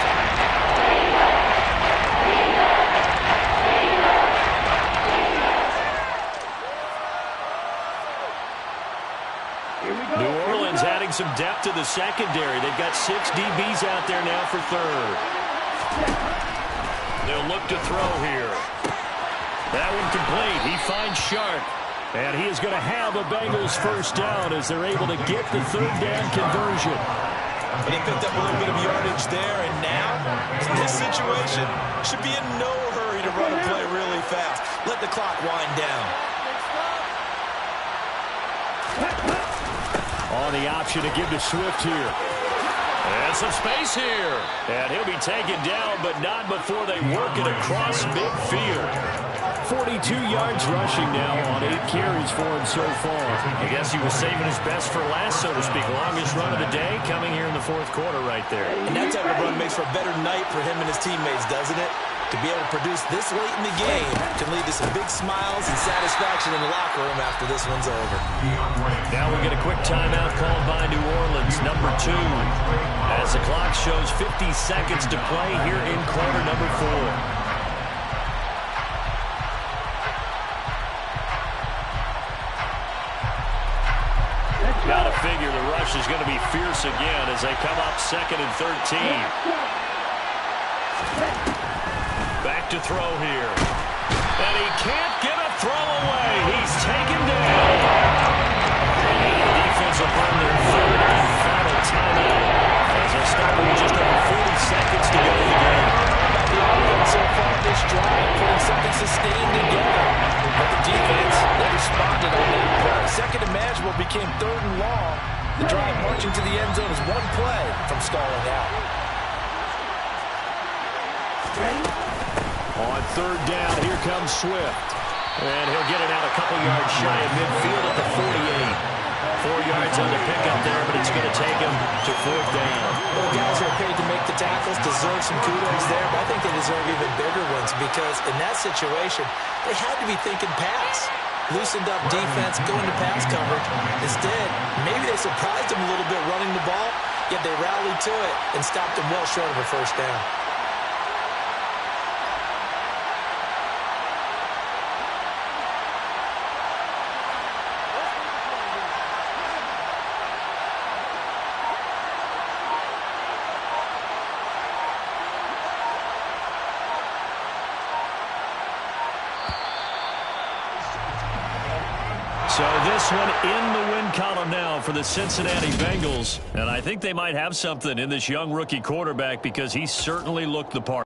New Orleans adding some depth to the secondary. They've got 6 DBs out there now for 3rd. They'll look to throw here. That one complete. He finds Sharp. And he is going to have a Bengals 1st down as they're able to get the 3rd down conversion. But they picked up a little bit of yardage there, and now, in this situation, should be in no hurry to run a play really fast. Let the clock wind down. On the option to give to Swift here. And some space here. And he'll be taken down, but not before they work it across midfield. 42 yards rushing now on 8 carries for him so far. I guess he was saving his best for last, so to speak. Longest run of the day coming here in the 4th quarter right there. And that type of run makes for a better night for him and his teammates, doesn't it? To be able to produce this late in the game can lead to some big smiles and satisfaction in the locker room after this one's over. Now we get a quick timeout called by New Orleans, number 2. As the clock shows 50 seconds to play here in quarter number 4. Got to figure the rush is going to be fierce again as they come up 2nd and 13. Back to throw here. And he can't get a throw away. He's taken down. And the defense will burn their 3rd and final timeout as they're stopping with just over 40 seconds to go in the game. The offense so far this drive, putting something sustained together. But the defense, they responded on that play. 2nd and manageable became 3rd and long. The drive marching to the end zone is 1 play from stalling out. On 3rd down, here comes Swift. And he'll get it out a couple yards shy of midfield at the 48. 4 yards on the pickup there, but it's going to take him to 4th down. Well, the guys who are paid to make the tackles deserve some kudos there, but I think they deserve even bigger ones because in that situation, they had to be thinking pass. Loosened up defense, going to pass coverage. Instead, maybe they surprised him a little bit running the ball, yet they rallied to it and stopped him well short of a 1st down. So this one in the win column now for the Cincinnati Bengals. And I think they might have something in this young rookie quarterback because he certainly looked the part.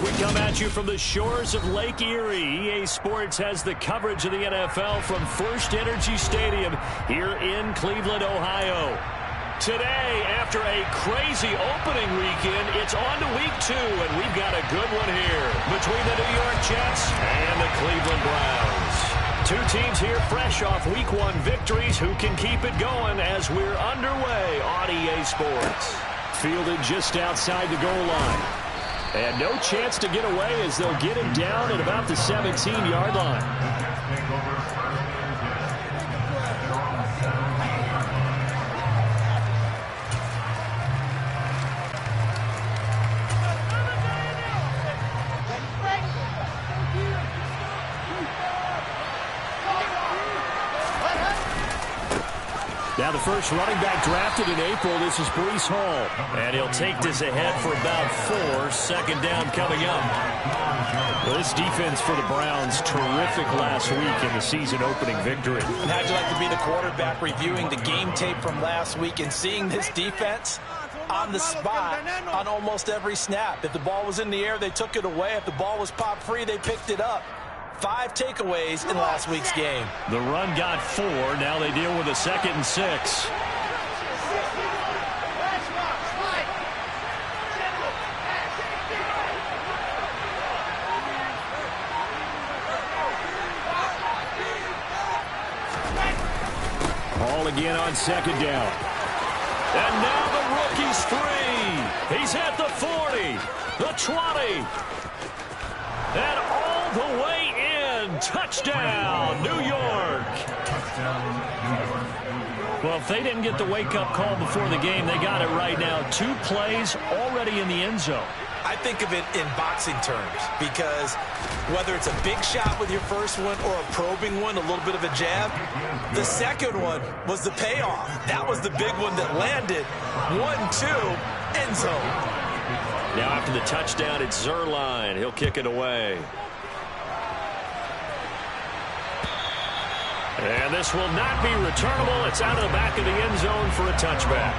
We come at you from the shores of Lake Erie. EA Sports has the coverage of the NFL from First Energy Stadium here in Cleveland, Ohio. Today, after a crazy opening weekend, it's on to week 2, and we've got a good one here between the New York Jets and the Cleveland Browns. Two teams here fresh off week 1 victories who can keep it going as we're underway on EA Sports. Fielded just outside the goal line. And no chance to get away as they'll get him down at about the 17-yard line. Now the first running back drafted in April, this is Breece Hall. And he'll take this ahead for about 4. Second down coming up. Well, this defense for the Browns, terrific last week in the season-opening victory. And how'd you like to be the quarterback reviewing the game tape from last week and seeing this defense on the spot on almost every snap? If the ball was in the air, they took it away. If the ball was popped free, they picked it up. 5 takeaways in last week's game. The run got 4. Now they deal with a 2nd and 6. Ball again on 2nd down. And now the rookie's free. He's at the 40, the 20, and all the way in. Touchdown, New York. Well, if they didn't get the wake-up call before the game, they got it right now. 2 plays already in the end zone. I think of it in boxing terms because whether it's a big shot with your first one or a probing one, a little bit of a jab, the second one was the payoff. That was the big one that landed. 1-2, end zone. Now after the touchdown, it's Zerline. He'll kick it away. And this will not be returnable. It's out of the back of the end zone for a touchback.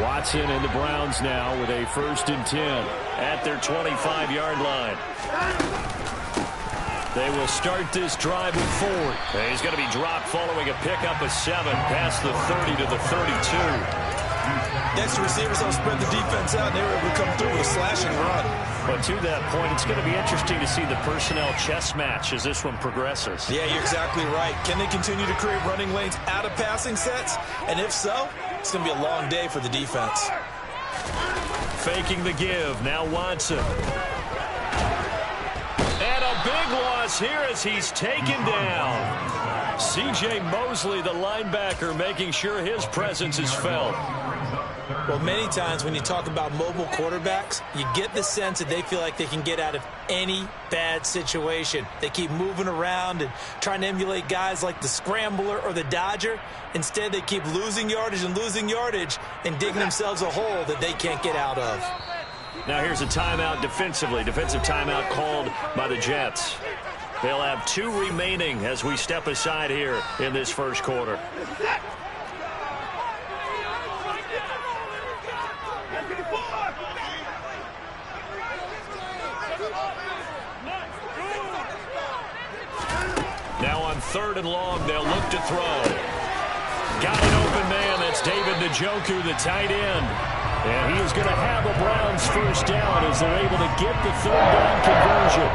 Watson and the Browns now with a 1st and 10 at their 25-yard line. They will start this drive with Ford. He's going to be dropped following a pickup of 7 past the 30 to the 32. Next receivers will spread the defense out, and they were able to come through with a slashing run. But to that point, it's going to be interesting to see the personnel chess match as this one progresses. Yeah, you're exactly right. Can they continue to create running lanes out of passing sets? And if so, it's going to be a long day for the defense. Faking the give. Now Watson. And a big loss here as he's taken down. C.J. Mosley, the linebacker, making sure his presence is felt. Well, many times when you talk about mobile quarterbacks, you get the sense that they feel like they can get out of any bad situation. They keep moving around and trying to emulate guys like the scrambler or the dodger. Instead, they keep losing yardage and digging themselves a hole that they can't get out of. Now here's a timeout defensively. Defensive timeout called by the Jets. They'll have 2 remaining as we step aside here in this first quarter. Now on 3rd and long, they'll look to throw. Got an open man. That's David Njoku, the tight end. And he is going to have a Browns first down as they're able to get the 3rd down conversion.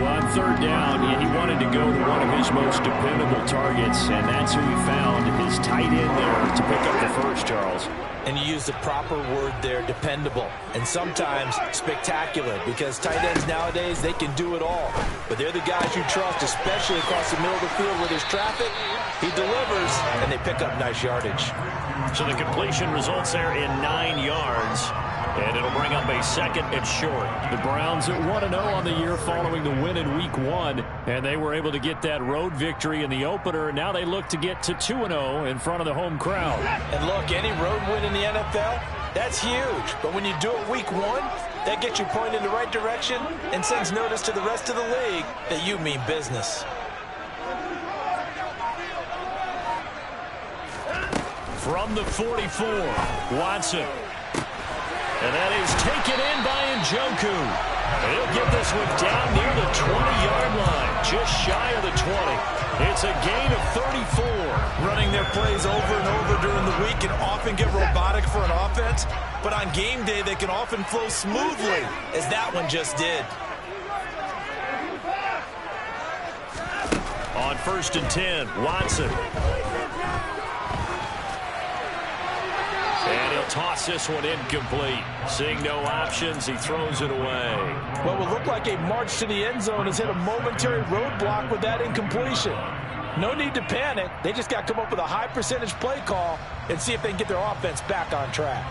Well, on 3rd down, he wanted to go to one of his most dependable targets, and that's who he found, his tight end there to pick up the first, Charles. And you use the proper word there, dependable, and sometimes spectacular, because tight ends nowadays, they can do it all. But they're the guys you trust, especially across the middle of the field where there's traffic. He delivers, and they pick up nice yardage. So the completion results there in 9 yards, and it'll bring up a 2nd and short. The Browns at 1-0 on the year following the win in Week 1, and they were able to get that road victory in the opener. Now they look to get to 2-0 in front of the home crowd. And look, any road win in the NFL, That's huge. But when you do it week 1, that gets you pointed in the right direction and sends notice to the rest of the league that you mean business. From the 44, Watson. And that is taken in by Njoku. He'll get this one down near the 20-yard line, just shy of the 20. It's a gain of 34. Running their plays over and over during the week can often get robotic for an offense, but on game day they can often flow smoothly, as that one just did. On 1st and 10, Watson. And he'll toss this one incomplete. Seeing no options, he throws it away. What would look like a march to the end zone has hit a momentary roadblock with that incompletion. No need to panic. They just got to come up with a high percentage play call and see if they can get their offense back on track.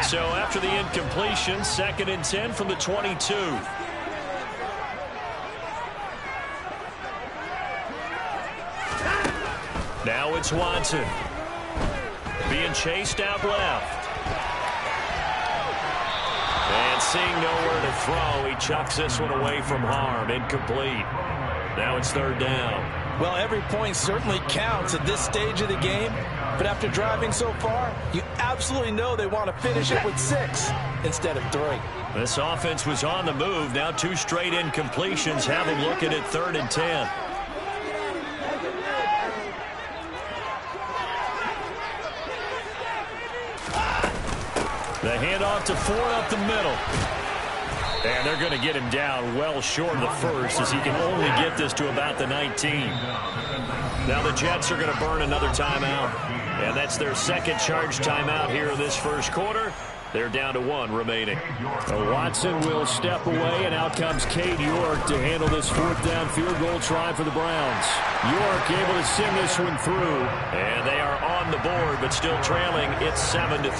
So after the incompletion, 2nd and 10 from the 22. Now it's Watson. Being chased out left. And seeing nowhere to throw, he chucks this one away from harm. Incomplete. Now it's 3rd down. Well, every point certainly counts at this stage of the game. But after driving so far, you absolutely know they want to finish it with 6 instead of 3. This offense was on the move. Now 2 straight incompletions have them looking at 3rd and 10. The handoff to Ford up the middle. And they're going to get him down well short of the first, as he can only get this to about the 19. Now the Jets are going to burn another timeout. And that's their 2nd charge timeout here in this first quarter. They're down to 1 remaining. So Watson will step away, and out comes Cade York to handle this 4th down field goal try for the Browns. York able to send this one through, and they are on the board, but still trailing. It's 7-3.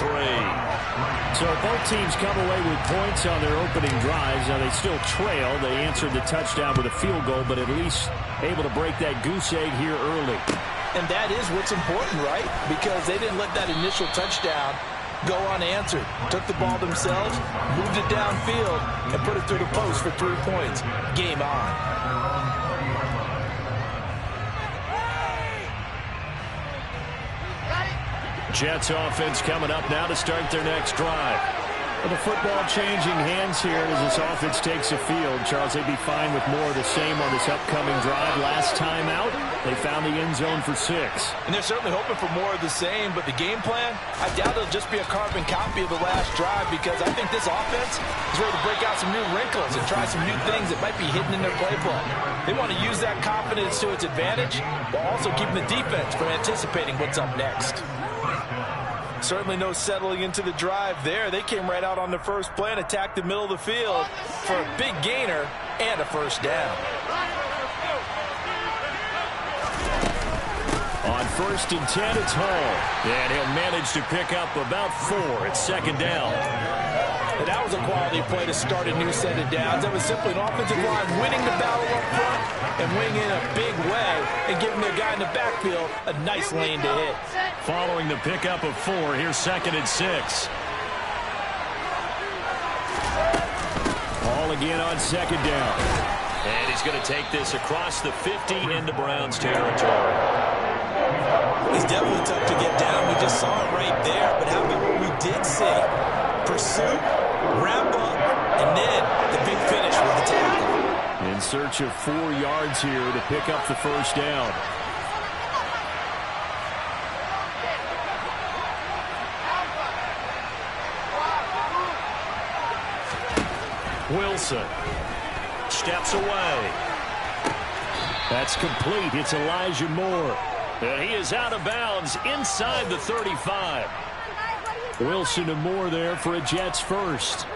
So both teams come away with points on their opening drives. Now they still trail. They answered the touchdown with a field goal, but at least able to break that goose egg here early. And that is what's important, right? Because they didn't let that initial touchdown go unanswered. Took the ball themselves, moved it downfield, and put it through the post for 3 points. Game on. Jets offense coming up now to start their next drive. Well, the football changing hands here as this offense takes the field. Charles, they'd be fine with more of the same on this upcoming drive. Last time out, they found the end zone for 6. And they're certainly hoping for more of the same, but the game plan, I doubt it'll just be a carbon copy of the last drive, because I think this offense is ready to break out some new wrinkles and try some new things that might be hidden in their playbook. They want to use that confidence to its advantage while also keeping the defense from anticipating what's up next. Certainly no settling into the drive there. They came right out on the first play and attacked the middle of the field for a big gainer and a 1st down. On 1st and 10, it's Hall. And he'll manage to pick up about 4 at 2nd down. And that was a quality play to start a new set of downs. That was simply an offensive line winning the battle up front and winning in a big way and giving their guy in the backfield a nice lane to hit. Following the pickup of 4, here's 2nd and 6. Hall again on 2nd down. And he's going to take this across the 50 into Browns territory. He's definitely tough to get down. We just saw it right there. But how about what we did see? Pursuit, wrap up, and then the big finish with the tackle. In search of 4 yards here to pick up the 1st down. Wilson steps away. That's complete. It's Elijah Moore. And he is out of bounds inside the 35. Wilson and Moore there for a Jets 1st.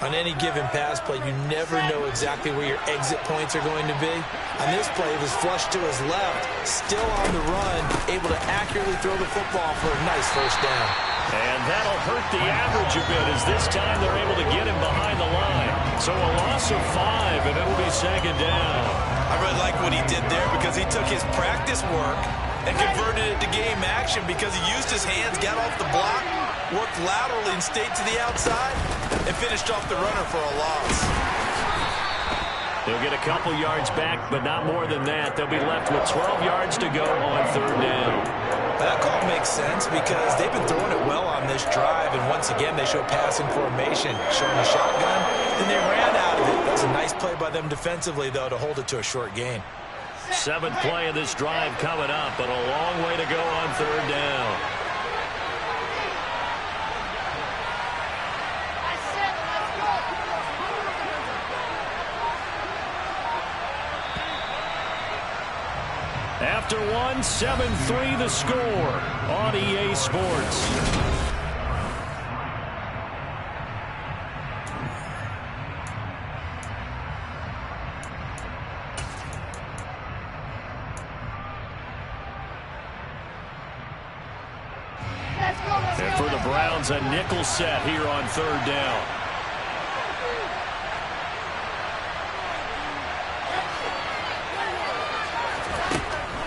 On any given pass play, you never know exactly where your exit points are going to be. On this play, it was flushed to his left, still on the run, able to accurately throw the football for a nice 1st down. And that'll hurt the average a bit, as this time they're able to get him behind the line. So a loss of 5, and it'll be 2nd down. I really like what he did there, because he took his practice work and converted it to game action because he used his hands, got off the block, worked laterally and stayed to the outside, and finished off the runner for a loss. They'll get a couple yards back, but not more than that. They'll be left with 12 yards to go on third down. That call makes sense because they've been throwing it well on this drive, and once again they show passing formation, showing a shotgun, and they ran out of it. That's a nice play by them defensively, though, to hold it to a short gain. 7th play of this drive coming up, but a long way to go on third down. After one, 7-3 the score on EA Sports. And for the Browns, a nickel set here on third down.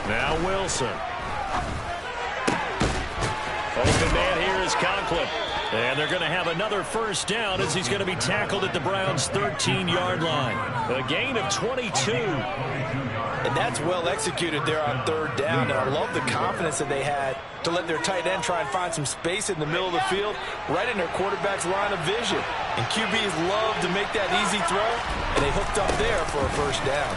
Now Wilson. Open man here is Conklin. And they're going to have another first down as he's going to be tackled at the Browns' 13-yard line. A gain of 22. And that's well executed there on third down. And I love the confidence that they had to let their tight end try and find some space in the middle of the field, right in their quarterback's line of vision. And QBs love to make that easy throw, and they hooked up there for a first down.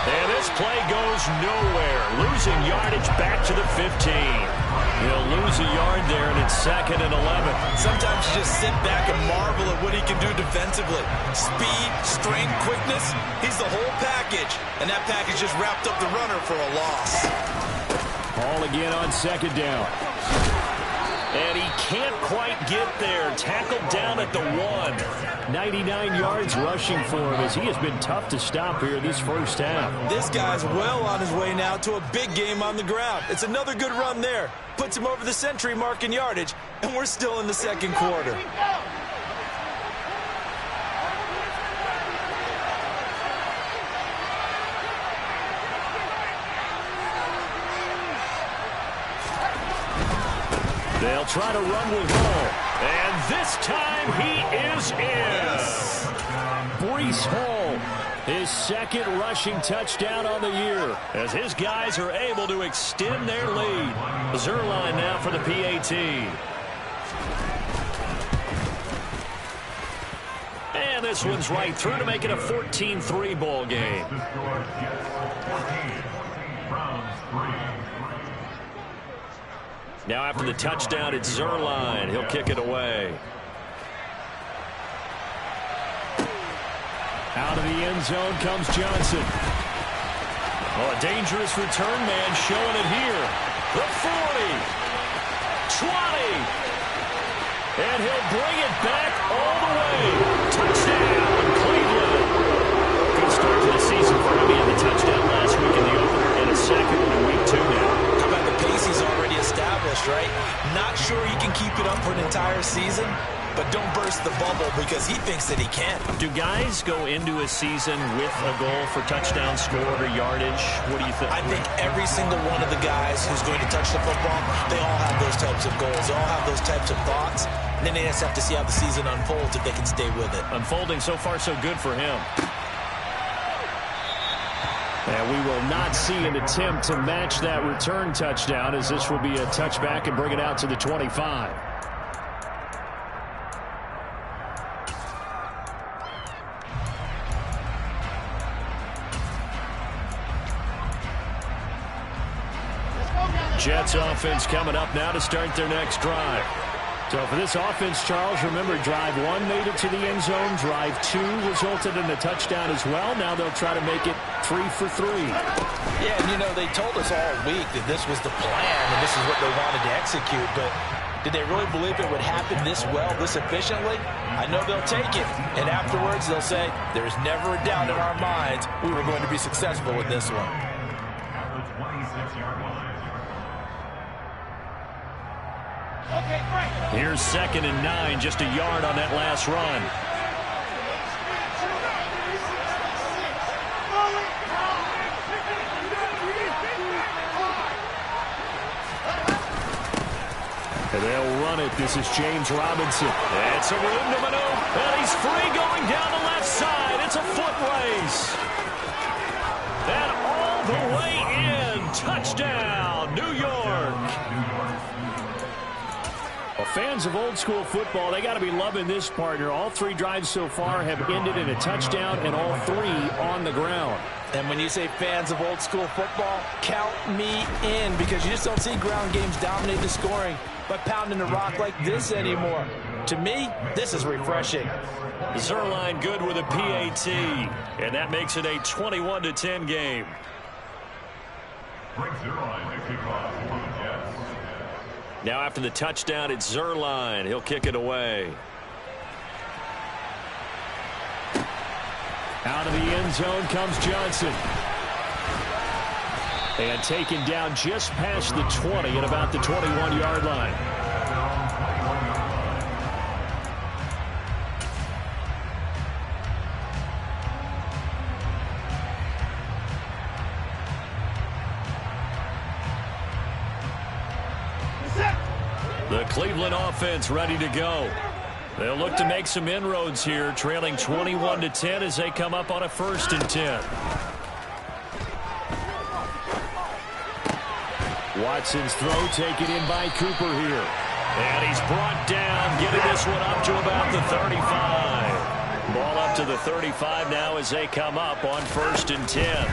And this play goes nowhere. Losing yardage back to the 15. He'll lose a yard there, and it's 2nd and 11. Sometimes you just sit back and marvel at what he can do defensively. Speed, strength, quickness. He's the whole package. And that package just wrapped up the runner for a loss. Ball again on 2nd down. And he can't quite get there. Tackled down at the 1. 99 yards rushing for him as he has been tough to stop here this first half. This guy's well on his way now to a big game on the ground. It's another good run there. Puts him over the century mark in yardage, and we're still in the second quarter. They'll try to run with Hall. And this time he is in. Breece Hall, his 2nd rushing touchdown on the year, as his guys are able to extend their lead. Zerline now for the PAT. And this one's right through to make it a 14-3 ball game. Now after the touchdown, it's Zerline. He'll kick it away. Out of the end zone comes Johnson. Oh, a dangerous return man showing it here. The 40. 20. And he'll bring it back all the way. Touchdown, Cleveland. Good start to the season for him. He had the touchdown last week in the opener and a second in week 2 now. How about the pace he's already established, right? Not sure he can keep it up for an entire season, but don't burst the bubble because he thinks that he can. Do guys go into a season with a goal for touchdown scored or yardage? What do you think? I think every single one of the guys who's going to touch the football, they all have those types of goals. They all have those types of thoughts. And then they just have to see how the season unfolds if they can stay with it. Unfolding so far so good for him. And we will not see an attempt to match that return touchdown, as this will be a touchback and bring it out to the 25. Jets offense coming up now to start their next drive. So for this offense, Charles, remember, drive 1 made it to the end zone. Drive 2 resulted in a touchdown as well. Now they'll try to make it 3 for 3. Yeah, and you know, they told us all week that this was the plan and this is what they wanted to execute, but did they really believe it would happen this well, this efficiently? I know they'll take it, and afterwards they'll say, there's never a doubt in our minds we were going to be successful with this one. At the 26-yard line. Here's 2nd and 9, just a yard on that last run. And they'll run it. This is James Robinson. It's a room to maneuver. And he's free going down the left side. It's a foot race. And all the way in. Touchdown, New York. Well, fans of old school football, they got to be loving this, partner. All three drives so far have ended in a touchdown, and all three on the ground. And when you say fans of old school football, count me in, because you just don't see ground games dominate the scoring by pounding the rock like this anymore. To me, this is refreshing. Zerline good with a PAT, and that makes it a 21-10 game. Now after the touchdown, it's Zerline. He'll kick it away. Out of the end zone comes Johnson. And taken down just past the 20 at about the 21-yard line. The Cleveland offense ready to go. They'll look to make some inroads here, trailing 21-10 as they come up on a 1st and 10. Watson's throw taken in by Cooper here. And he's brought down, getting this one up to about the 35. Ball up to the 35 now as they come up on 1st and 10.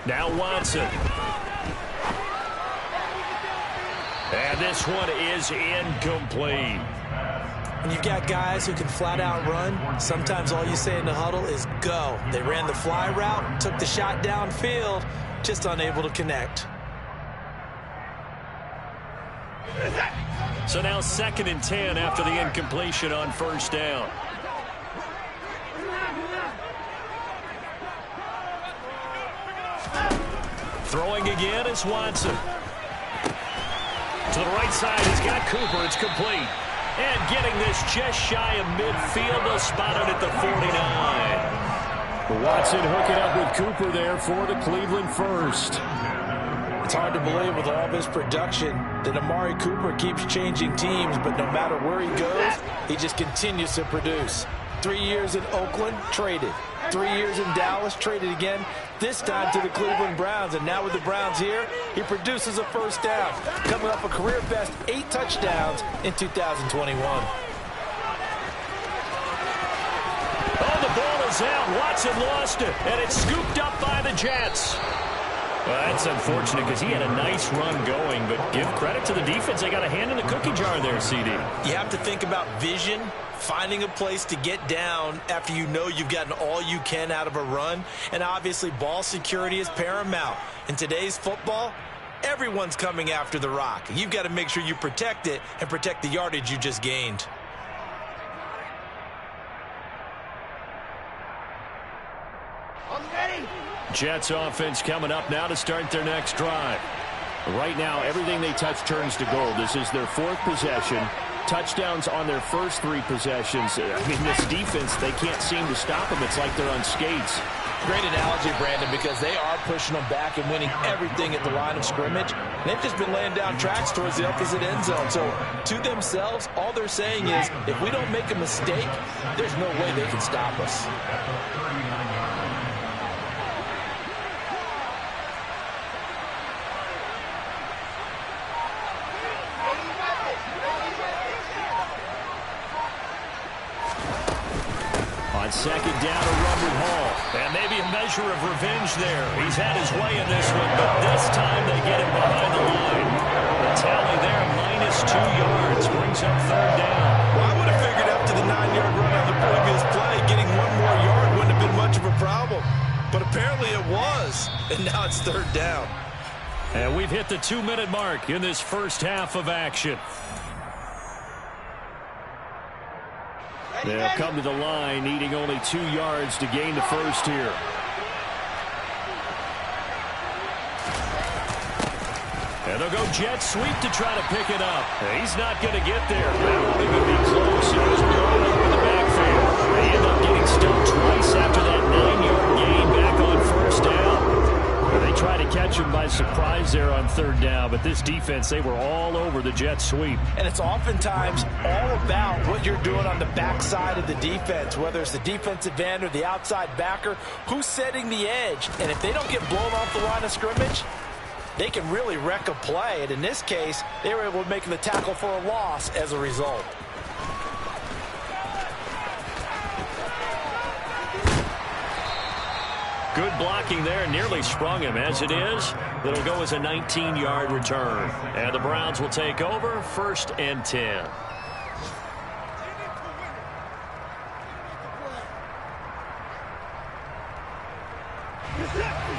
Now Watson. And this one is incomplete. When you've got guys who can flat out run, sometimes all you say in the huddle is go. They ran the fly route, took the shot downfield, just unable to connect. So now 2nd and 10 after the incompletion on 1st down. Throwing again is Watson. To the right side, he's got Cooper. It's complete. And getting this just shy of midfield. They'll spot it at the 49. Watson hooking up with Cooper there for the Cleveland 1st. It's hard to believe with all this production that Amari Cooper keeps changing teams, but no matter where he goes, he just continues to produce. 3 years in Oakland, traded. 3 years in Dallas, traded again, this time to the Cleveland Browns. And now with the Browns here, he produces a 1st down, coming off a career-best 8 touchdowns in 2021. Oh, the ball is out. Watson lost it, and it's scooped up by the Jets. Well, that's unfortunate because he had a nice run going, but give credit to the defense. They got a hand in the cookie jar there, CD. You have to think about vision, finding a place to get down after you know you've gotten all you can out of a run, and obviously ball security is paramount. In today's football, everyone's coming after the rock. You've got to make sure you protect it and protect the yardage you just gained. Jets offense coming up now to start their next drive. Right now, everything they touch turns to gold. This is their 4th possession. Touchdowns on their first 3 possessions. I mean, this defense, they can't seem to stop them. It's like they're on skates. Great analogy, Brandon, because they are pushing them back and winning everything at the line of scrimmage. They've just been laying down tracks towards the opposite end zone. So to themselves, all they're saying is, if we don't make a mistake, there's no way they can stop us. On 2nd down, a run with Hall. And maybe a measure of revenge there. He's had his way in this one, but this time they get him behind the line. The tally there, -2 yards, brings up 3rd down. Well, I would have figured up to the 9-yard run on the previous play, getting 1 more yard wouldn't have been much of a problem. But apparently it was, and now it's 3rd down. And we've hit the 2-minute mark in this first half of action. They'll come to the line, needing only 2 yards to gain the first here. And they'll go jet sweep to try to pick it up. He's not going to get there. That won't even be close. He was blown up in the backfield. They end up getting stumped twice after that 9-yard gain back on 1st down. They try to catch him by surprise there on third down, but this defense, they were all over the jet sweep. And it's oftentimes all about what you're doing on the backside of the defense, whether it's the defensive end or the outside backer, who's setting the edge. And if they don't get blown off the line of scrimmage, they can really wreck a play. And in this case, they were able to make the tackle for a loss as a result. Good blocking there, nearly sprung him. As it is, it'll go as a 19-yard return. And the Browns will take over, 1st and 10.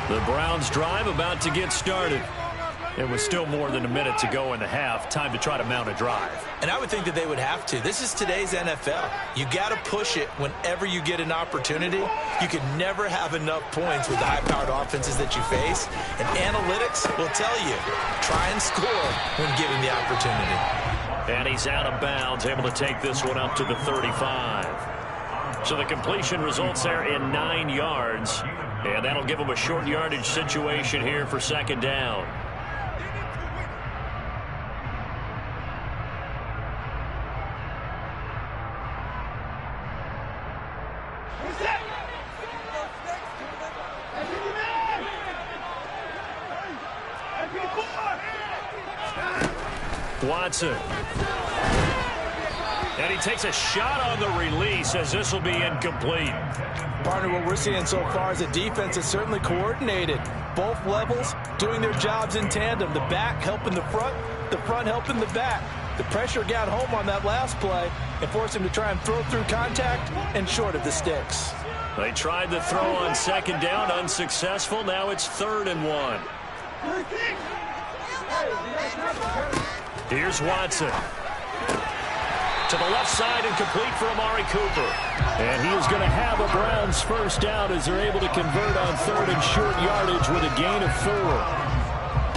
The Browns drive about to get started. It was still more than a minute to go in the half. Time to try to mount a drive. And I would think that they would have to. This is today's NFL. You got to push it whenever you get an opportunity. You can never have enough points with the high-powered offenses that you face. And analytics will tell you, try and score when given the opportunity. And he's out of bounds, able to take this one up to the 35. So the completion results there in 9 yards. And that'll give him a short yardage situation here for 2nd down. Watson. And he takes a shot on the release as this will be incomplete. Partner, what we're seeing so far is a defense that's certainly coordinated. Both levels doing their jobs in tandem. The back helping the front helping the back. The pressure got home on that last play and forced him to try and throw through contact and short of the sticks. They tried the throw on 2nd down, unsuccessful. Now it's 3rd and 1. Here's Watson. To the left side and complete for Amari Cooper. And he is going to have a Browns 1st down as they're able to convert on 3rd and short yardage with a gain of 4.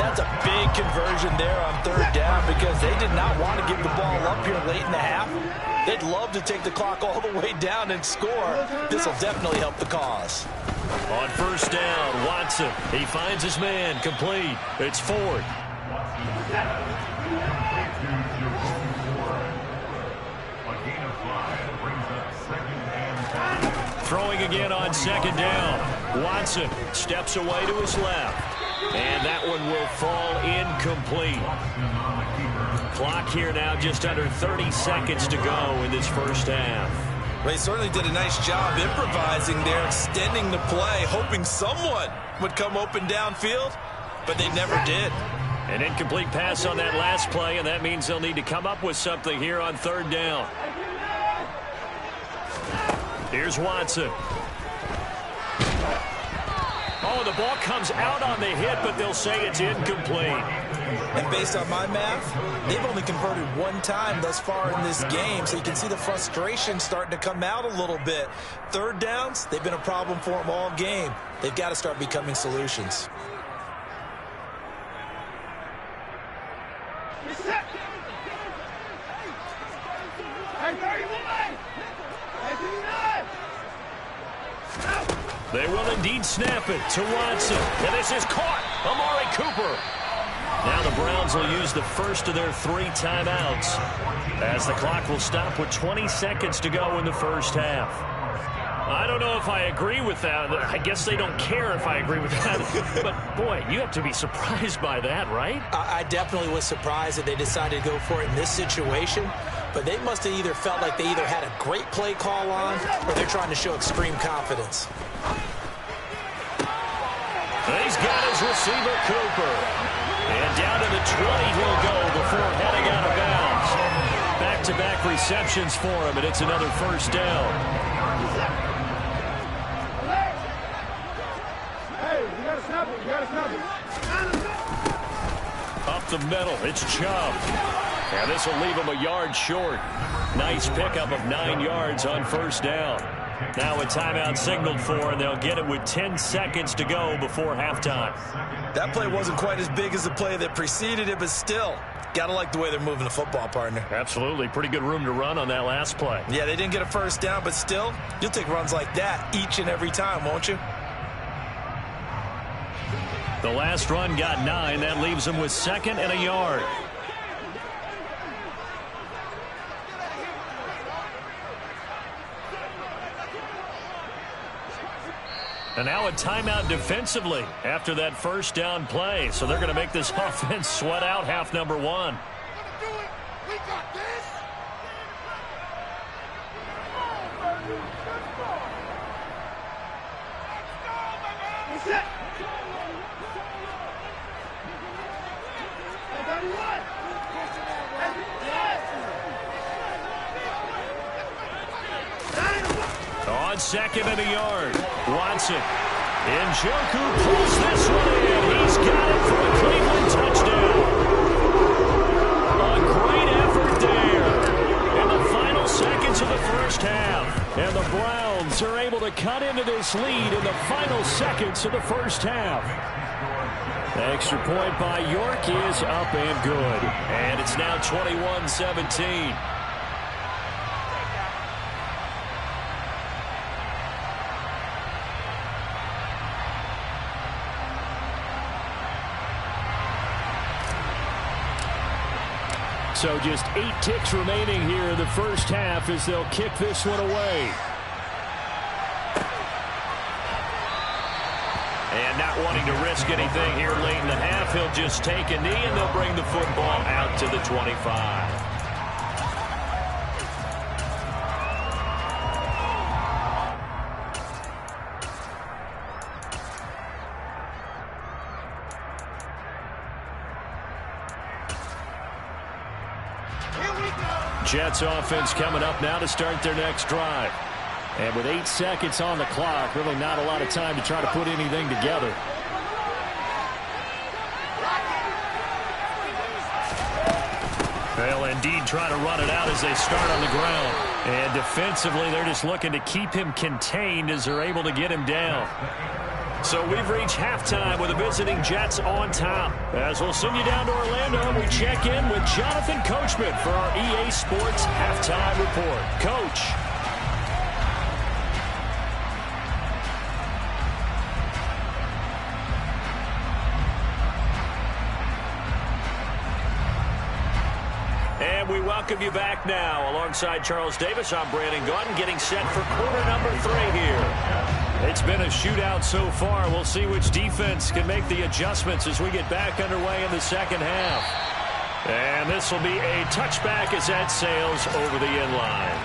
That's a big conversion there on 3rd down because they did not want to give the ball up here late in the half. They'd love to take the clock all the way down and score. This will definitely help the cause. On 1st down, Watson. He finds his man, complete. It's Ford. Throwing again on 2nd down. Watson steps away to his left. And that one will fall incomplete. Clock here now just under 30 seconds to go in this 1st half. Well, he certainly did a nice job improvising there, extending the play, hoping someone would come open downfield, but they never did. An incomplete pass on that last play, and that means they'll need to come up with something here on 3rd down. Here's Watson. Oh, the ball comes out on the hit, but they'll say it's incomplete. And based on my math, they've only converted 1 time thus far in this game, so you can see the frustration starting to come out a little bit. 3rd downs, they've been a problem for them all game. They've got to start becoming solutions. They will indeed snap it to Watson. And this is caught. Amari Cooper. Now the Browns will use the first of their 3 timeouts as the clock will stop with 20 seconds to go in the 1st half. I don't know if I agree with that. I guess they don't care if I agree with that. But, boy, you have to be surprised by that, right? I definitely was surprised that they decided to go for it in this situation. But they must have either felt like they either had a great play call on or they're trying to show extreme confidence. He's got his receiver, Cooper. And down to the 20 he'll go before heading out of bounds. Back-to-back receptions for him, and it's another 1st down. Up the middle, it's Chubb. And this will leave him a yard short. Nice pickup of 9 yards on 1st down. Now a timeout signaled for, and they'll get it with 10 seconds to go before halftime. That play wasn't quite as big as the play that preceded it, but still, gotta like the way they're moving the football, partner. Absolutely. Pretty good room to run on that last play. Yeah, they didn't get a 1st down, but still, you'll take runs like that each and every time, won't you? The last run got 9. That leaves him with 2nd and a yard. And now a timeout defensively after that first down play. So they're going to make this offense sweat out half number 1. On 2nd and a yard. Watson. Njoku pulls this one in. He's got it for a Cleveland touchdown. A great effort there in the final seconds of the first half. And the Browns are able to cut into this lead in the final seconds of the first half. The extra point by York is up and good. And it's now 21-17. So just 8 ticks remaining here in the first half as they'll kick this one away. And not wanting to risk anything here late in the half, he'll just take a knee and they'll bring the football out to the 25. Jets offense coming up now to start their next drive. And with 8 seconds on the clock, really not a lot of time to try to put anything together. They'll indeed try to run it out as they start on the ground. And defensively, they're just looking to keep him contained as they're able to get him down. So we've reached halftime with the visiting Jets on top. As we'll send you down to Orlando, we check in with Jonathan Coachman for our EA Sports Halftime Report. Coach. And we welcome you back now. Alongside Charles Davis, I'm Brandon Gaudin, getting set for quarter number 3 here. It's been a shootout so far. We'll see which defense can make the adjustments as we get back underway in the second half. And this will be a touchback as that sails over the end line.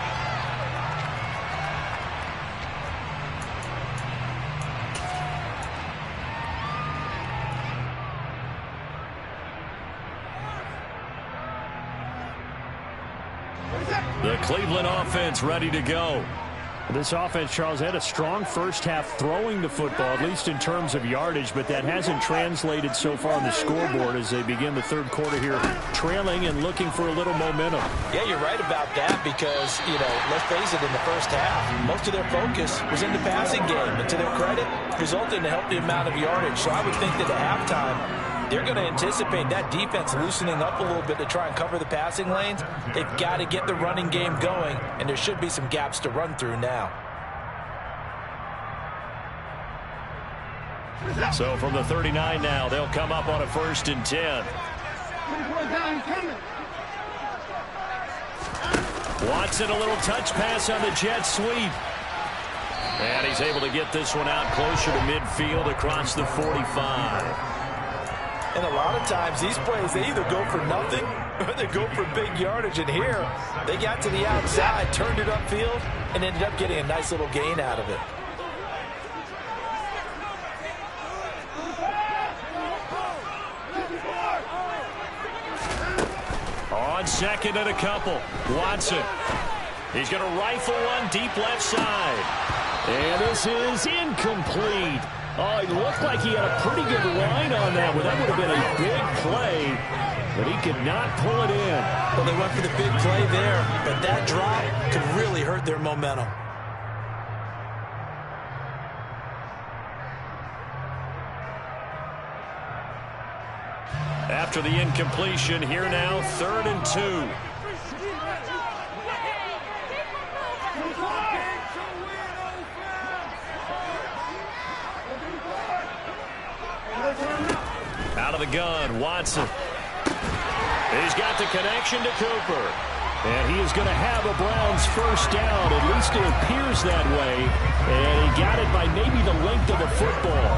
The Cleveland offense ready to go. This offense, Charles, had a strong first half throwing the football, at least in terms of yardage, but that hasn't translated so far on the scoreboard as they begin the third quarter here, trailing and looking for a little momentum. Yeah, you're right about that because, let's face it, in the first half, most of their focus was in the passing game, and to their credit, resulted in a healthy amount of yardage. So I would think that at halftime, they're going to anticipate that defense loosening up a little bit to try and cover the passing lanes. They've got to get the running game going, and there should be some gaps to run through now. So from the 39 now, they'll come up on a 1st and 10. Watson, a little touch pass on the jet sweep. And he's able to get this one out closer to midfield across the 45. And a lot of times these plays, they either go for nothing or they go for big yardage. And here, they got to the outside, turned it upfield, and ended up getting a nice little gain out of it. On 2nd and a couple, Watson. He's going to rifle one deep left side. And this is incomplete. Oh, it looked like he had a pretty good line on that one. That would have been a big play, but he could not pull it in. Well, they went for the big play there, but that drop could really hurt their momentum. After the incompletion, here now, 3rd and 2. the gun. Watson. He's got the connection to Cooper. And he is going to have a Browns first down. At least it appears that way. And he got it by maybe the length of a football.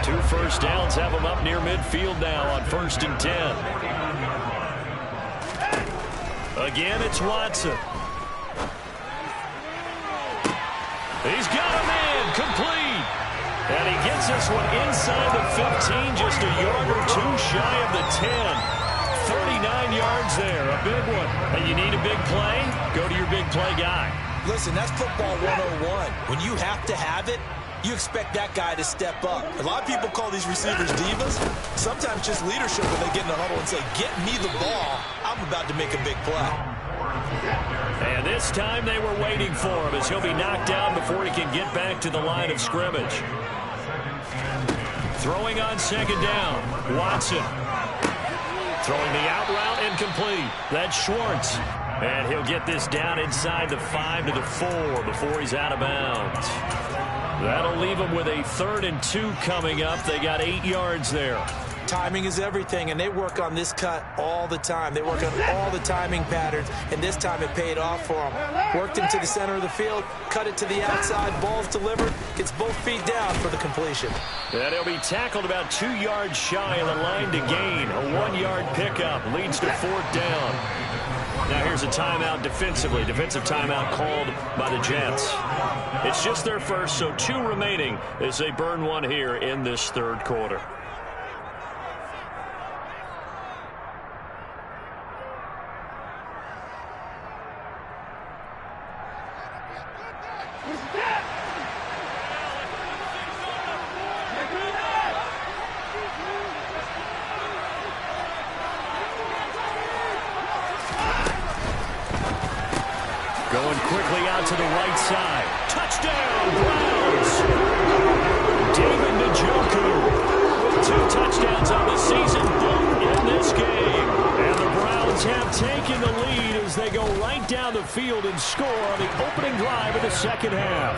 2 first downs have him up near midfield now on 1st and 10. Again, it's Watson. He's got a man complete. And he gets this one inside the 15, just a yard or 2 shy of the 10. 39 yards there, a big one. And you need a big play? Go to your big play guy. Listen, that's football 101. When you have to have it, you expect that guy to step up. A lot of people call these receivers divas. Sometimes just leadership when they get in the huddle and say, get me the ball. I'm about to make a big play. And this time they were waiting for him as he'll be knocked down before he can get back to the line of scrimmage. Throwing on 2nd down, Watson. Throwing the out route incomplete. That's Schwartz. And he'll get this down inside the 5 to the 4 before he's out of bounds. That'll leave him with a 3rd and 2 coming up. They got 8 yards there. Timing is everything, and they work on this cut all the time. They work on all the timing patterns, and this time it paid off for them. Worked him to the center of the field, cut it to the outside, ball's delivered, gets both feet down for the completion. And he'll be tackled about 2 yards shy of the line to gain. A 1-yard pickup leads to 4th down. Now here's a timeout defensively. Defensive timeout called by the Jets. It's just their first, so 2 remaining as they burn one here in this 3rd quarter. Going quickly out to the right side. Touchdown, Browns! David Njoku. 2 touchdowns on the season, both in this game. And the Browns have taken the lead as they go right down the field and score on the opening drive of the 2nd half.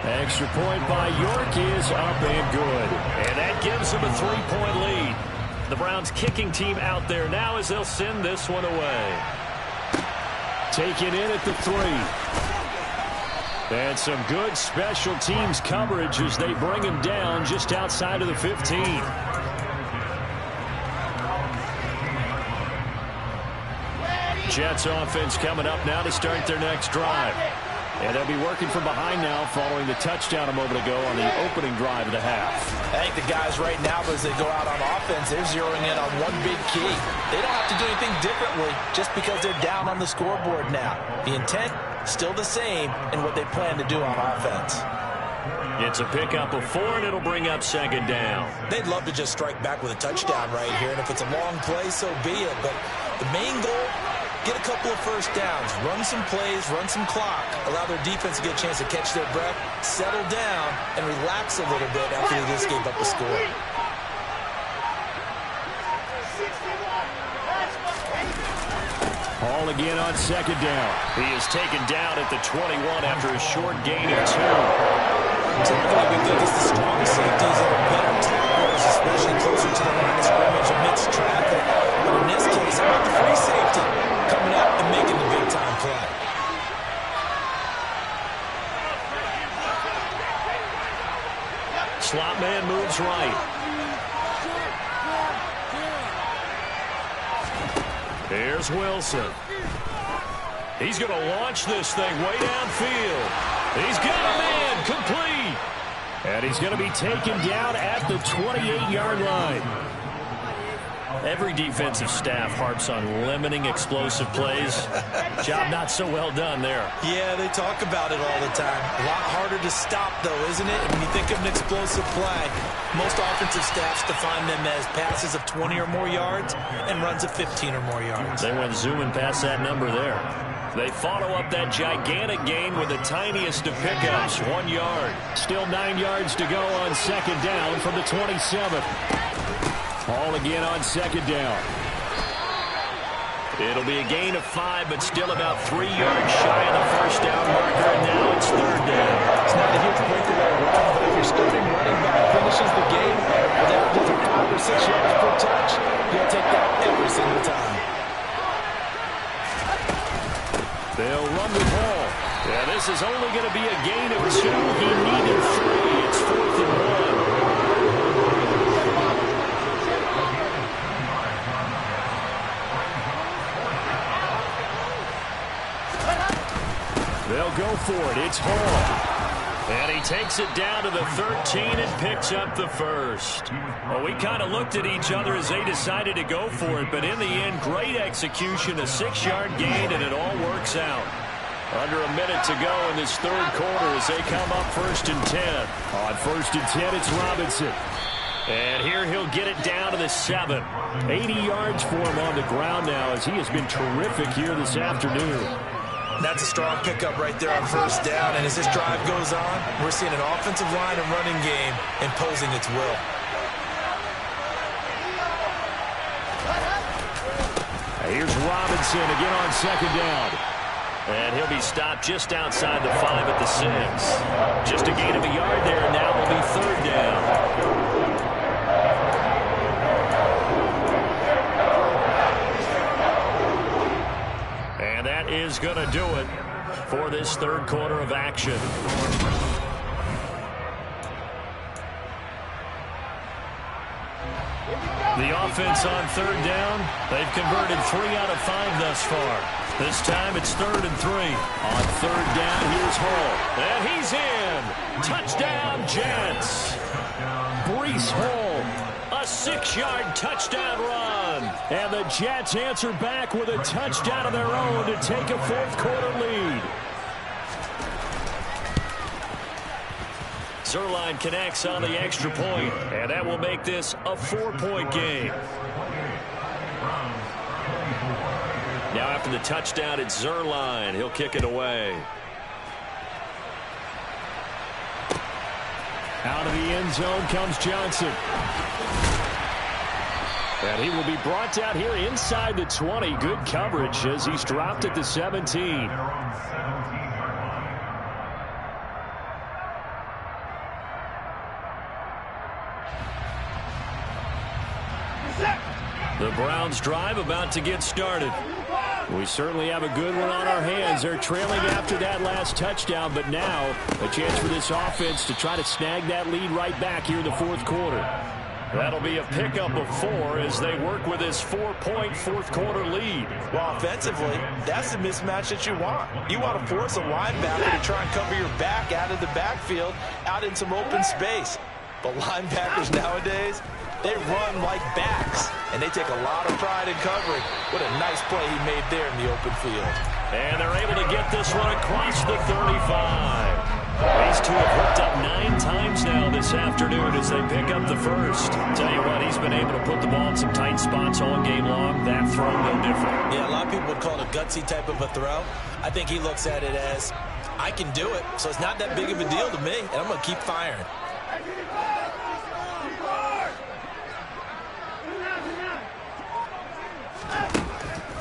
Extra point by York is up and good. And that gives them a 3-point lead. The Browns kicking team out there now as they'll send this one away. Taken in at the 3. And some good special teams coverage as they bring him down just outside of the 15. Jets offense coming up now to start their next drive. And they'll be working from behind now following the touchdown a moment ago on the opening drive of the half. I think the guys right now, as they go out on offense, they're zeroing in on one big key. They don't have to do anything differently just because they're down on the scoreboard now. The intent, still the same in what they plan to do on offense. It's a pickup of 4, and it'll bring up 2nd down. They'd love to just strike back with a touchdown right here, and if it's a long play, so be it. But the main goal, get a couple of first downs, run some plays, run some clock, allow their defense to get a chance to catch their breath, settle down, and relax a little bit after they just gave up a score. Hall again on 2nd down. He is taken down at the 21 after a short gain of 2. Typically, we think it's the strong safeties that are better tacklers, especially closer to the line of scrimmage amidst traffic. But in this case, how about the free safety coming up and making the big-time play? Slot man moves right. Here's Wilson. He's going to launch this thing way downfield. He's got a man complete. And he's going to be taken down at the 28-yard line. Every defensive staff harps on limiting explosive plays. Job not so well done there. Yeah, they talk about it all the time. A lot harder to stop, though, isn't it? When you think of an explosive play, most offensive staffs define them as passes of 20 or more yards and runs of 15 or more yards. They went zooming past that number there. They follow up that gigantic gain with the tiniest of pickups, 1 yard. Still 9 yards to go on 2nd down from the 27. Hall again on 2nd down. It'll be a gain of 5, but still about 3 yards shy of the first down marker, and now it's third down. It's not a huge breakaway run, but if your starting running back finishes the game with averages of 5 or 6 yards per touch, you'll take that every single time. They'll run the ball. Yeah, this is only going to be a gain of 2. He needed 3. It's 4th and 1. They'll go for it. It's Hall. And he takes it down to the 13 and picks up the first. Well, we kind of looked at each other as they decided to go for it, but in the end, great execution, a 6-yard gain, and it all works out. Under a minute to go in this third quarter as they come up 1st and 10. On 1st and 10, it's Robinson. And here he'll get it down to the 7. 80 yards for him on the ground now as he has been terrific here this afternoon. That's a strong pickup right there on 1st down. And as this drive goes on, we're seeing an offensive line and running game imposing its will. Here's Robinson again on 2nd down. And he'll be stopped just outside the 5 at the 6. Just a gain of a yard there, and now will be 3rd down. Is going to do it for this third quarter of action. The offense on 3rd down, they've converted 3 out of 5 thus far. This time it's 3rd and 3. On 3rd down, here's Hall. And he's in. Touchdown, Jets. Breece Hall, a 6-yard touchdown run. And the Jets answer back with a touchdown of their own to take a 4th quarter lead. Zuerlein connects on the extra point, and that will make this a 4-point game. Now after the touchdown, it's Zuerlein. He'll kick it away. Out of the end zone comes Johnson. And he will be brought down here inside the 20. Good coverage as he's dropped at the 17. The Browns drive about to get started. We certainly have a good one on our hands. They're trailing after that last touchdown, but now a chance for this offense to try to snag that lead right back here in the 4th quarter. That'll be a pickup of 4 as they work with this 4-point 4th quarter lead. Well, offensively, that's the mismatch that you want. You want to force a linebacker to try and cover your back out of the backfield, out in some open space. But linebackers nowadays, they run like backs, and they take a lot of pride in covering. What a nice play he made there in the open field. And they're able to get this one across the 35. These two have hooked up 9 times now this afternoon as they pick up the first. Tell you what, he's been able to put the ball in some tight spots all game long. That throw, no different. Yeah, a lot of people would call it a gutsy type of a throw. I think he looks at it as, I can do it, so it's not that big of a deal to me, and I'm going to keep firing.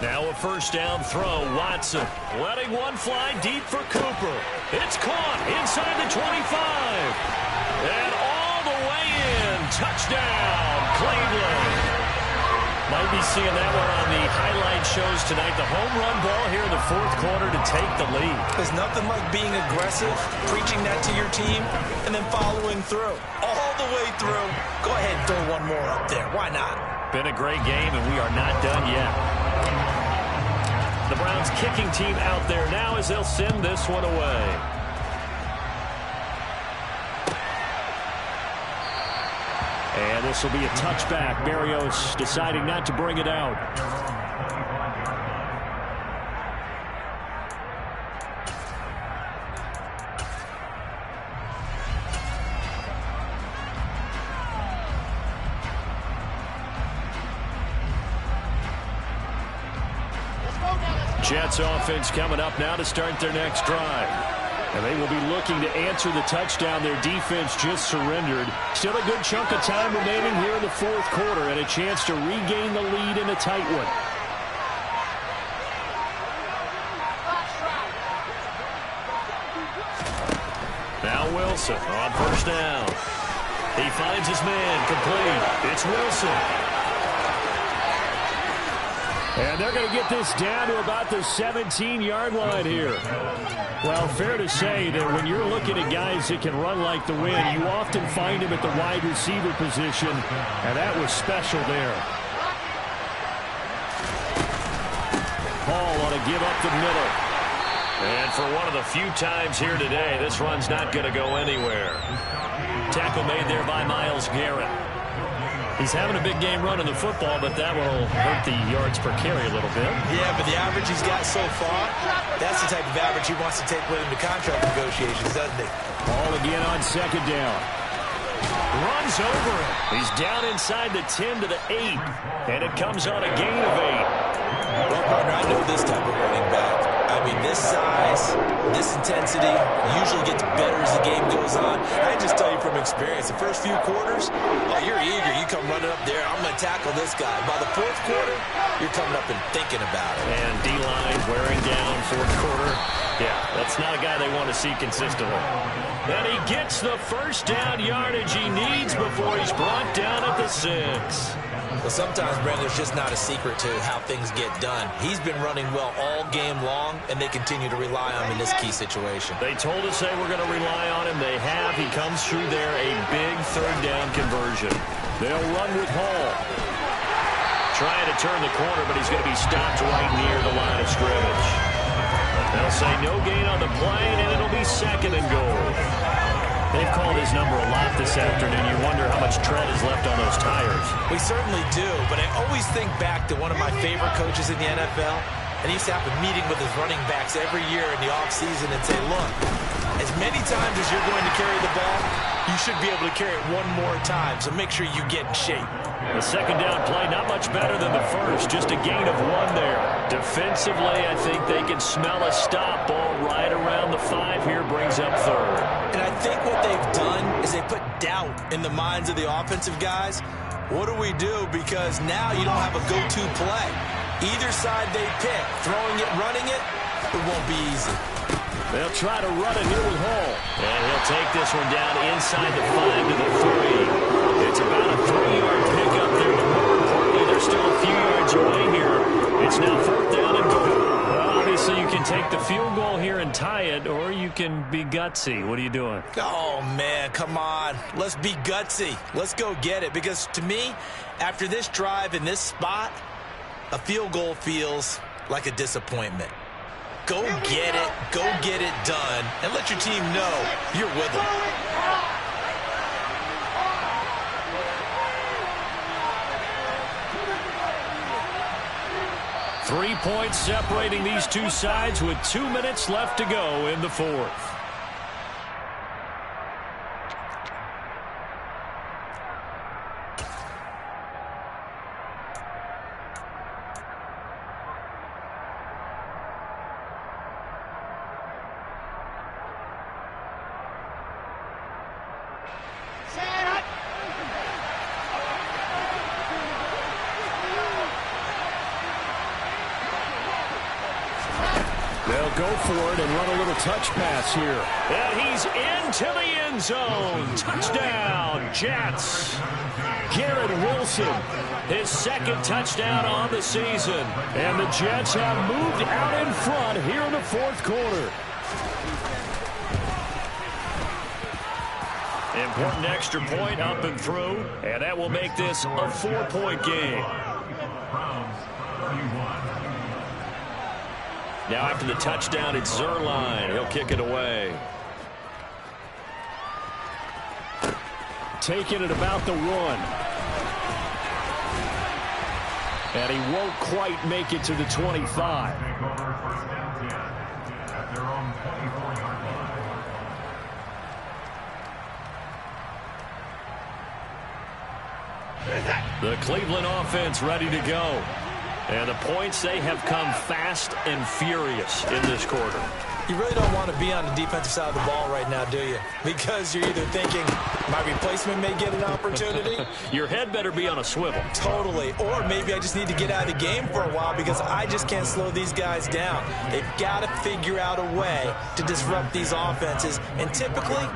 Now a 1st down throw. Watson letting one fly deep for Cooper. It's caught inside the 25. And all the way in. Touchdown, Cleveland. Might be seeing that one on the highlight shows tonight. The home run ball here in the 4th quarter to take the lead. There's nothing like being aggressive, preaching that to your team, and then following through. All the way through. Go ahead and throw one more up there. Why not? Been a great game, and we are not done yet. The Browns kicking team out there now as they'll send this one away. And this will be a touchback. Berrios deciding not to bring it out. Jets offense coming up now to start their next drive. And they will be looking to answer the touchdown their defense just surrendered. Still a good chunk of time remaining here in the 4th quarter and a chance to regain the lead in a tight one. Wilson on first down. He finds his man complete. It's Wilson. And they're going to get this down to about the 17-yard line here. Well, fair to say that when you're looking at guys that can run like the wind, you often find them at the wide receiver position, and that was special there. Hall ought to give up the middle. And for one of the few times here today, this run's not going to go anywhere. Tackle made there by Myles Garrett. He's having a big game running the football, but that will hurt the yards per carry a little bit. Yeah, but the average he's got so far, that's the type of average he wants to take with him to contract negotiations, doesn't he? Ball again on second down. Runs over it. He's down inside the 10 to the 8, and it comes on a gain of 8. Well, partner, I know this type of running back. I mean, this size, this intensity usually gets better as the game goes on. I just tell you from experience, the first few quarters, oh, you're eager. You come running up there, I'm going to tackle this guy. By the fourth quarter, you're coming up and thinking about it. And D-line wearing down fourth quarter. Yeah, that's not a guy they want to see consistently. And he gets the first down yardage he needs before he's brought down at the 6. Well, sometimes, Brandon, it's just not a secret to how things get done. He's been running well all game long, and they continue to rely on him in this key situation. They told us they were going to rely on him. They have. He comes through there, a big third down conversion. They'll run with Hall. Trying to turn the corner, but he's going to be stopped right near the line of scrimmage. They'll say no gain on the play, and it'll be second and goal. They've called his number a lot this afternoon. You wonder how much tread is left on those tires. We certainly do, but I always think back to one of my favorite coaches in the NFL, and he used to have a meeting with his running backs every year in the offseason and say, look, as many times as you're going to carry the ball, you should be able to carry it one more time, so make sure you get in shape. The second down play, not much better than the first, just a gain of 1 there. Defensively, I think they can smell a stop. Ball right around the 5 here, brings up third. And I think what they've done is they put doubt in the minds of the offensive guys. What do we do? Because now you don't have a go-to play. Either side they pick, throwing it, running it, it won't be easy. They'll try to run it here with Hall. And he'll take this one down inside the 5 to the 3. It's about a 3-yard pickup there, but more importantly, they're still a few yards away here. It's now fourth down and goal. Well, obviously, you can take the field goal here and tie it, or you can be gutsy. What are you doing? Oh, man, come on. Let's be gutsy. Let's go get it. Because to me, after this drive in this spot, a field goal feels like a disappointment. Go get it done, and let your team know you're with them. 3 points separating these two sides with 2 minutes left to go in the fourth. They'll go for it and run a little touch pass here. And he's into the end zone. Touchdown, Jets. Garrett Wilson, His second touchdown on the season. and the Jets have moved out in front here in the fourth quarter. Important extra point up and through, and that will make this a 4-point game. Now after the touchdown, it's Zerline. He'll kick it away. Taking it about the 1. And he won't quite make it to the 25. The Cleveland offense ready to go. And the points, they have come fast and furious in this quarter. You really don't want to be on the defensive side of the ball right now, do you? Because you're either thinking, my replacement may get an opportunity. Your head better be on a swivel. Totally. Or maybe I just need to get out of the game for a while because I just can't slow these guys down. They've got to figure out a way to disrupt these offenses. And typically,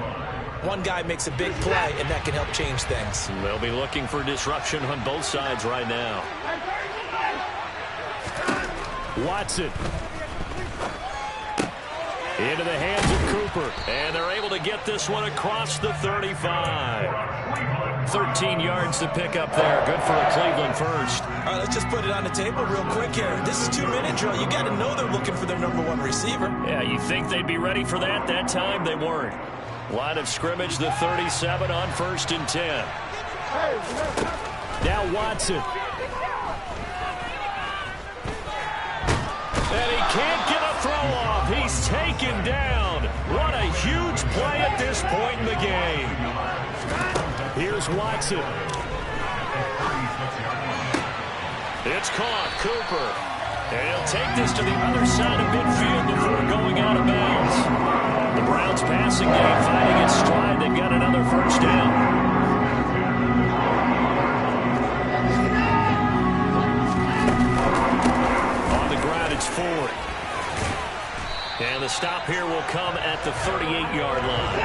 One guy makes a big play, and that can help change things. They'll be looking for disruption on both sides right now. Watson. Into the hands of Cooper. And they're able to get this one across the 35. 13 yards to pick up there. Good for a Cleveland first. All right, let's just put it on the table real quick here. This is 2-minute drill. You got to know they're looking for their #1 receiver. Yeah, you think they'd be ready for that? That time they weren't. Line of scrimmage, the 37 on 1st and 10. Now Watson. And he can't get a throw off. He's taken down. What a huge play at this point in the game. Here's Watson. It's caught. Cooper. And he'll take this to the other side of midfield before going out of bounds. The Browns passing game finding its stride. They've got another first down. On the ground, it's Ford. And the stop here will come at the 38-yard line.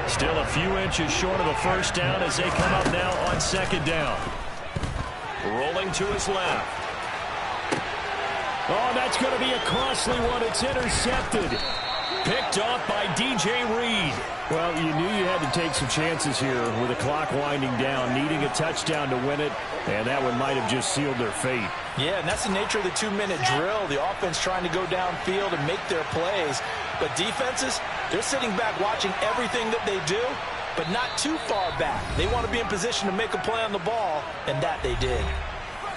Still a few inches short of a first down as they come up now on 2nd down. Rolling to his left. Oh, that's going to be a costly one. It's intercepted. Picked off by DJ Reed. Well, you knew you had to take some chances here with the clock winding down, needing a touchdown to win it, and that one might have just sealed their fate. Yeah, and that's the nature of the 2-minute drill. The offense trying to go downfield and make their plays. But defenses, they're sitting back watching everything that they do, but not too far back. They want to be in position to make a play on the ball, and that they did.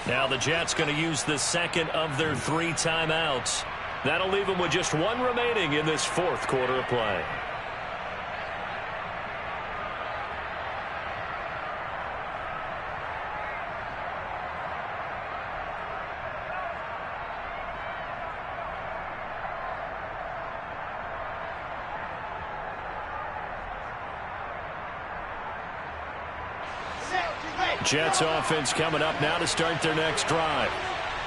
Now the Jets going to use the second of their 3 timeouts. That'll leave them with just 1 remaining in this 4th quarter of play. Jets offense coming up now to start their next drive.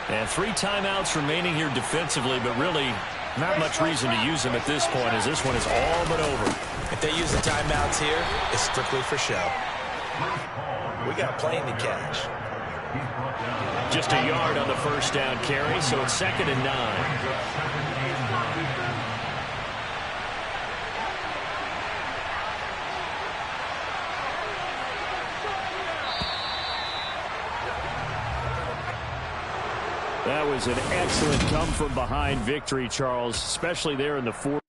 And 3 timeouts remaining here defensively, but really not much reason to use them at this point as this one is all but over. If they use the timeouts here, it's strictly for show. We got a plane to catch. Just a yard on the first down carry, so it's 2nd and 9. That was an excellent come-from-behind victory, Charles, especially there in the 4th.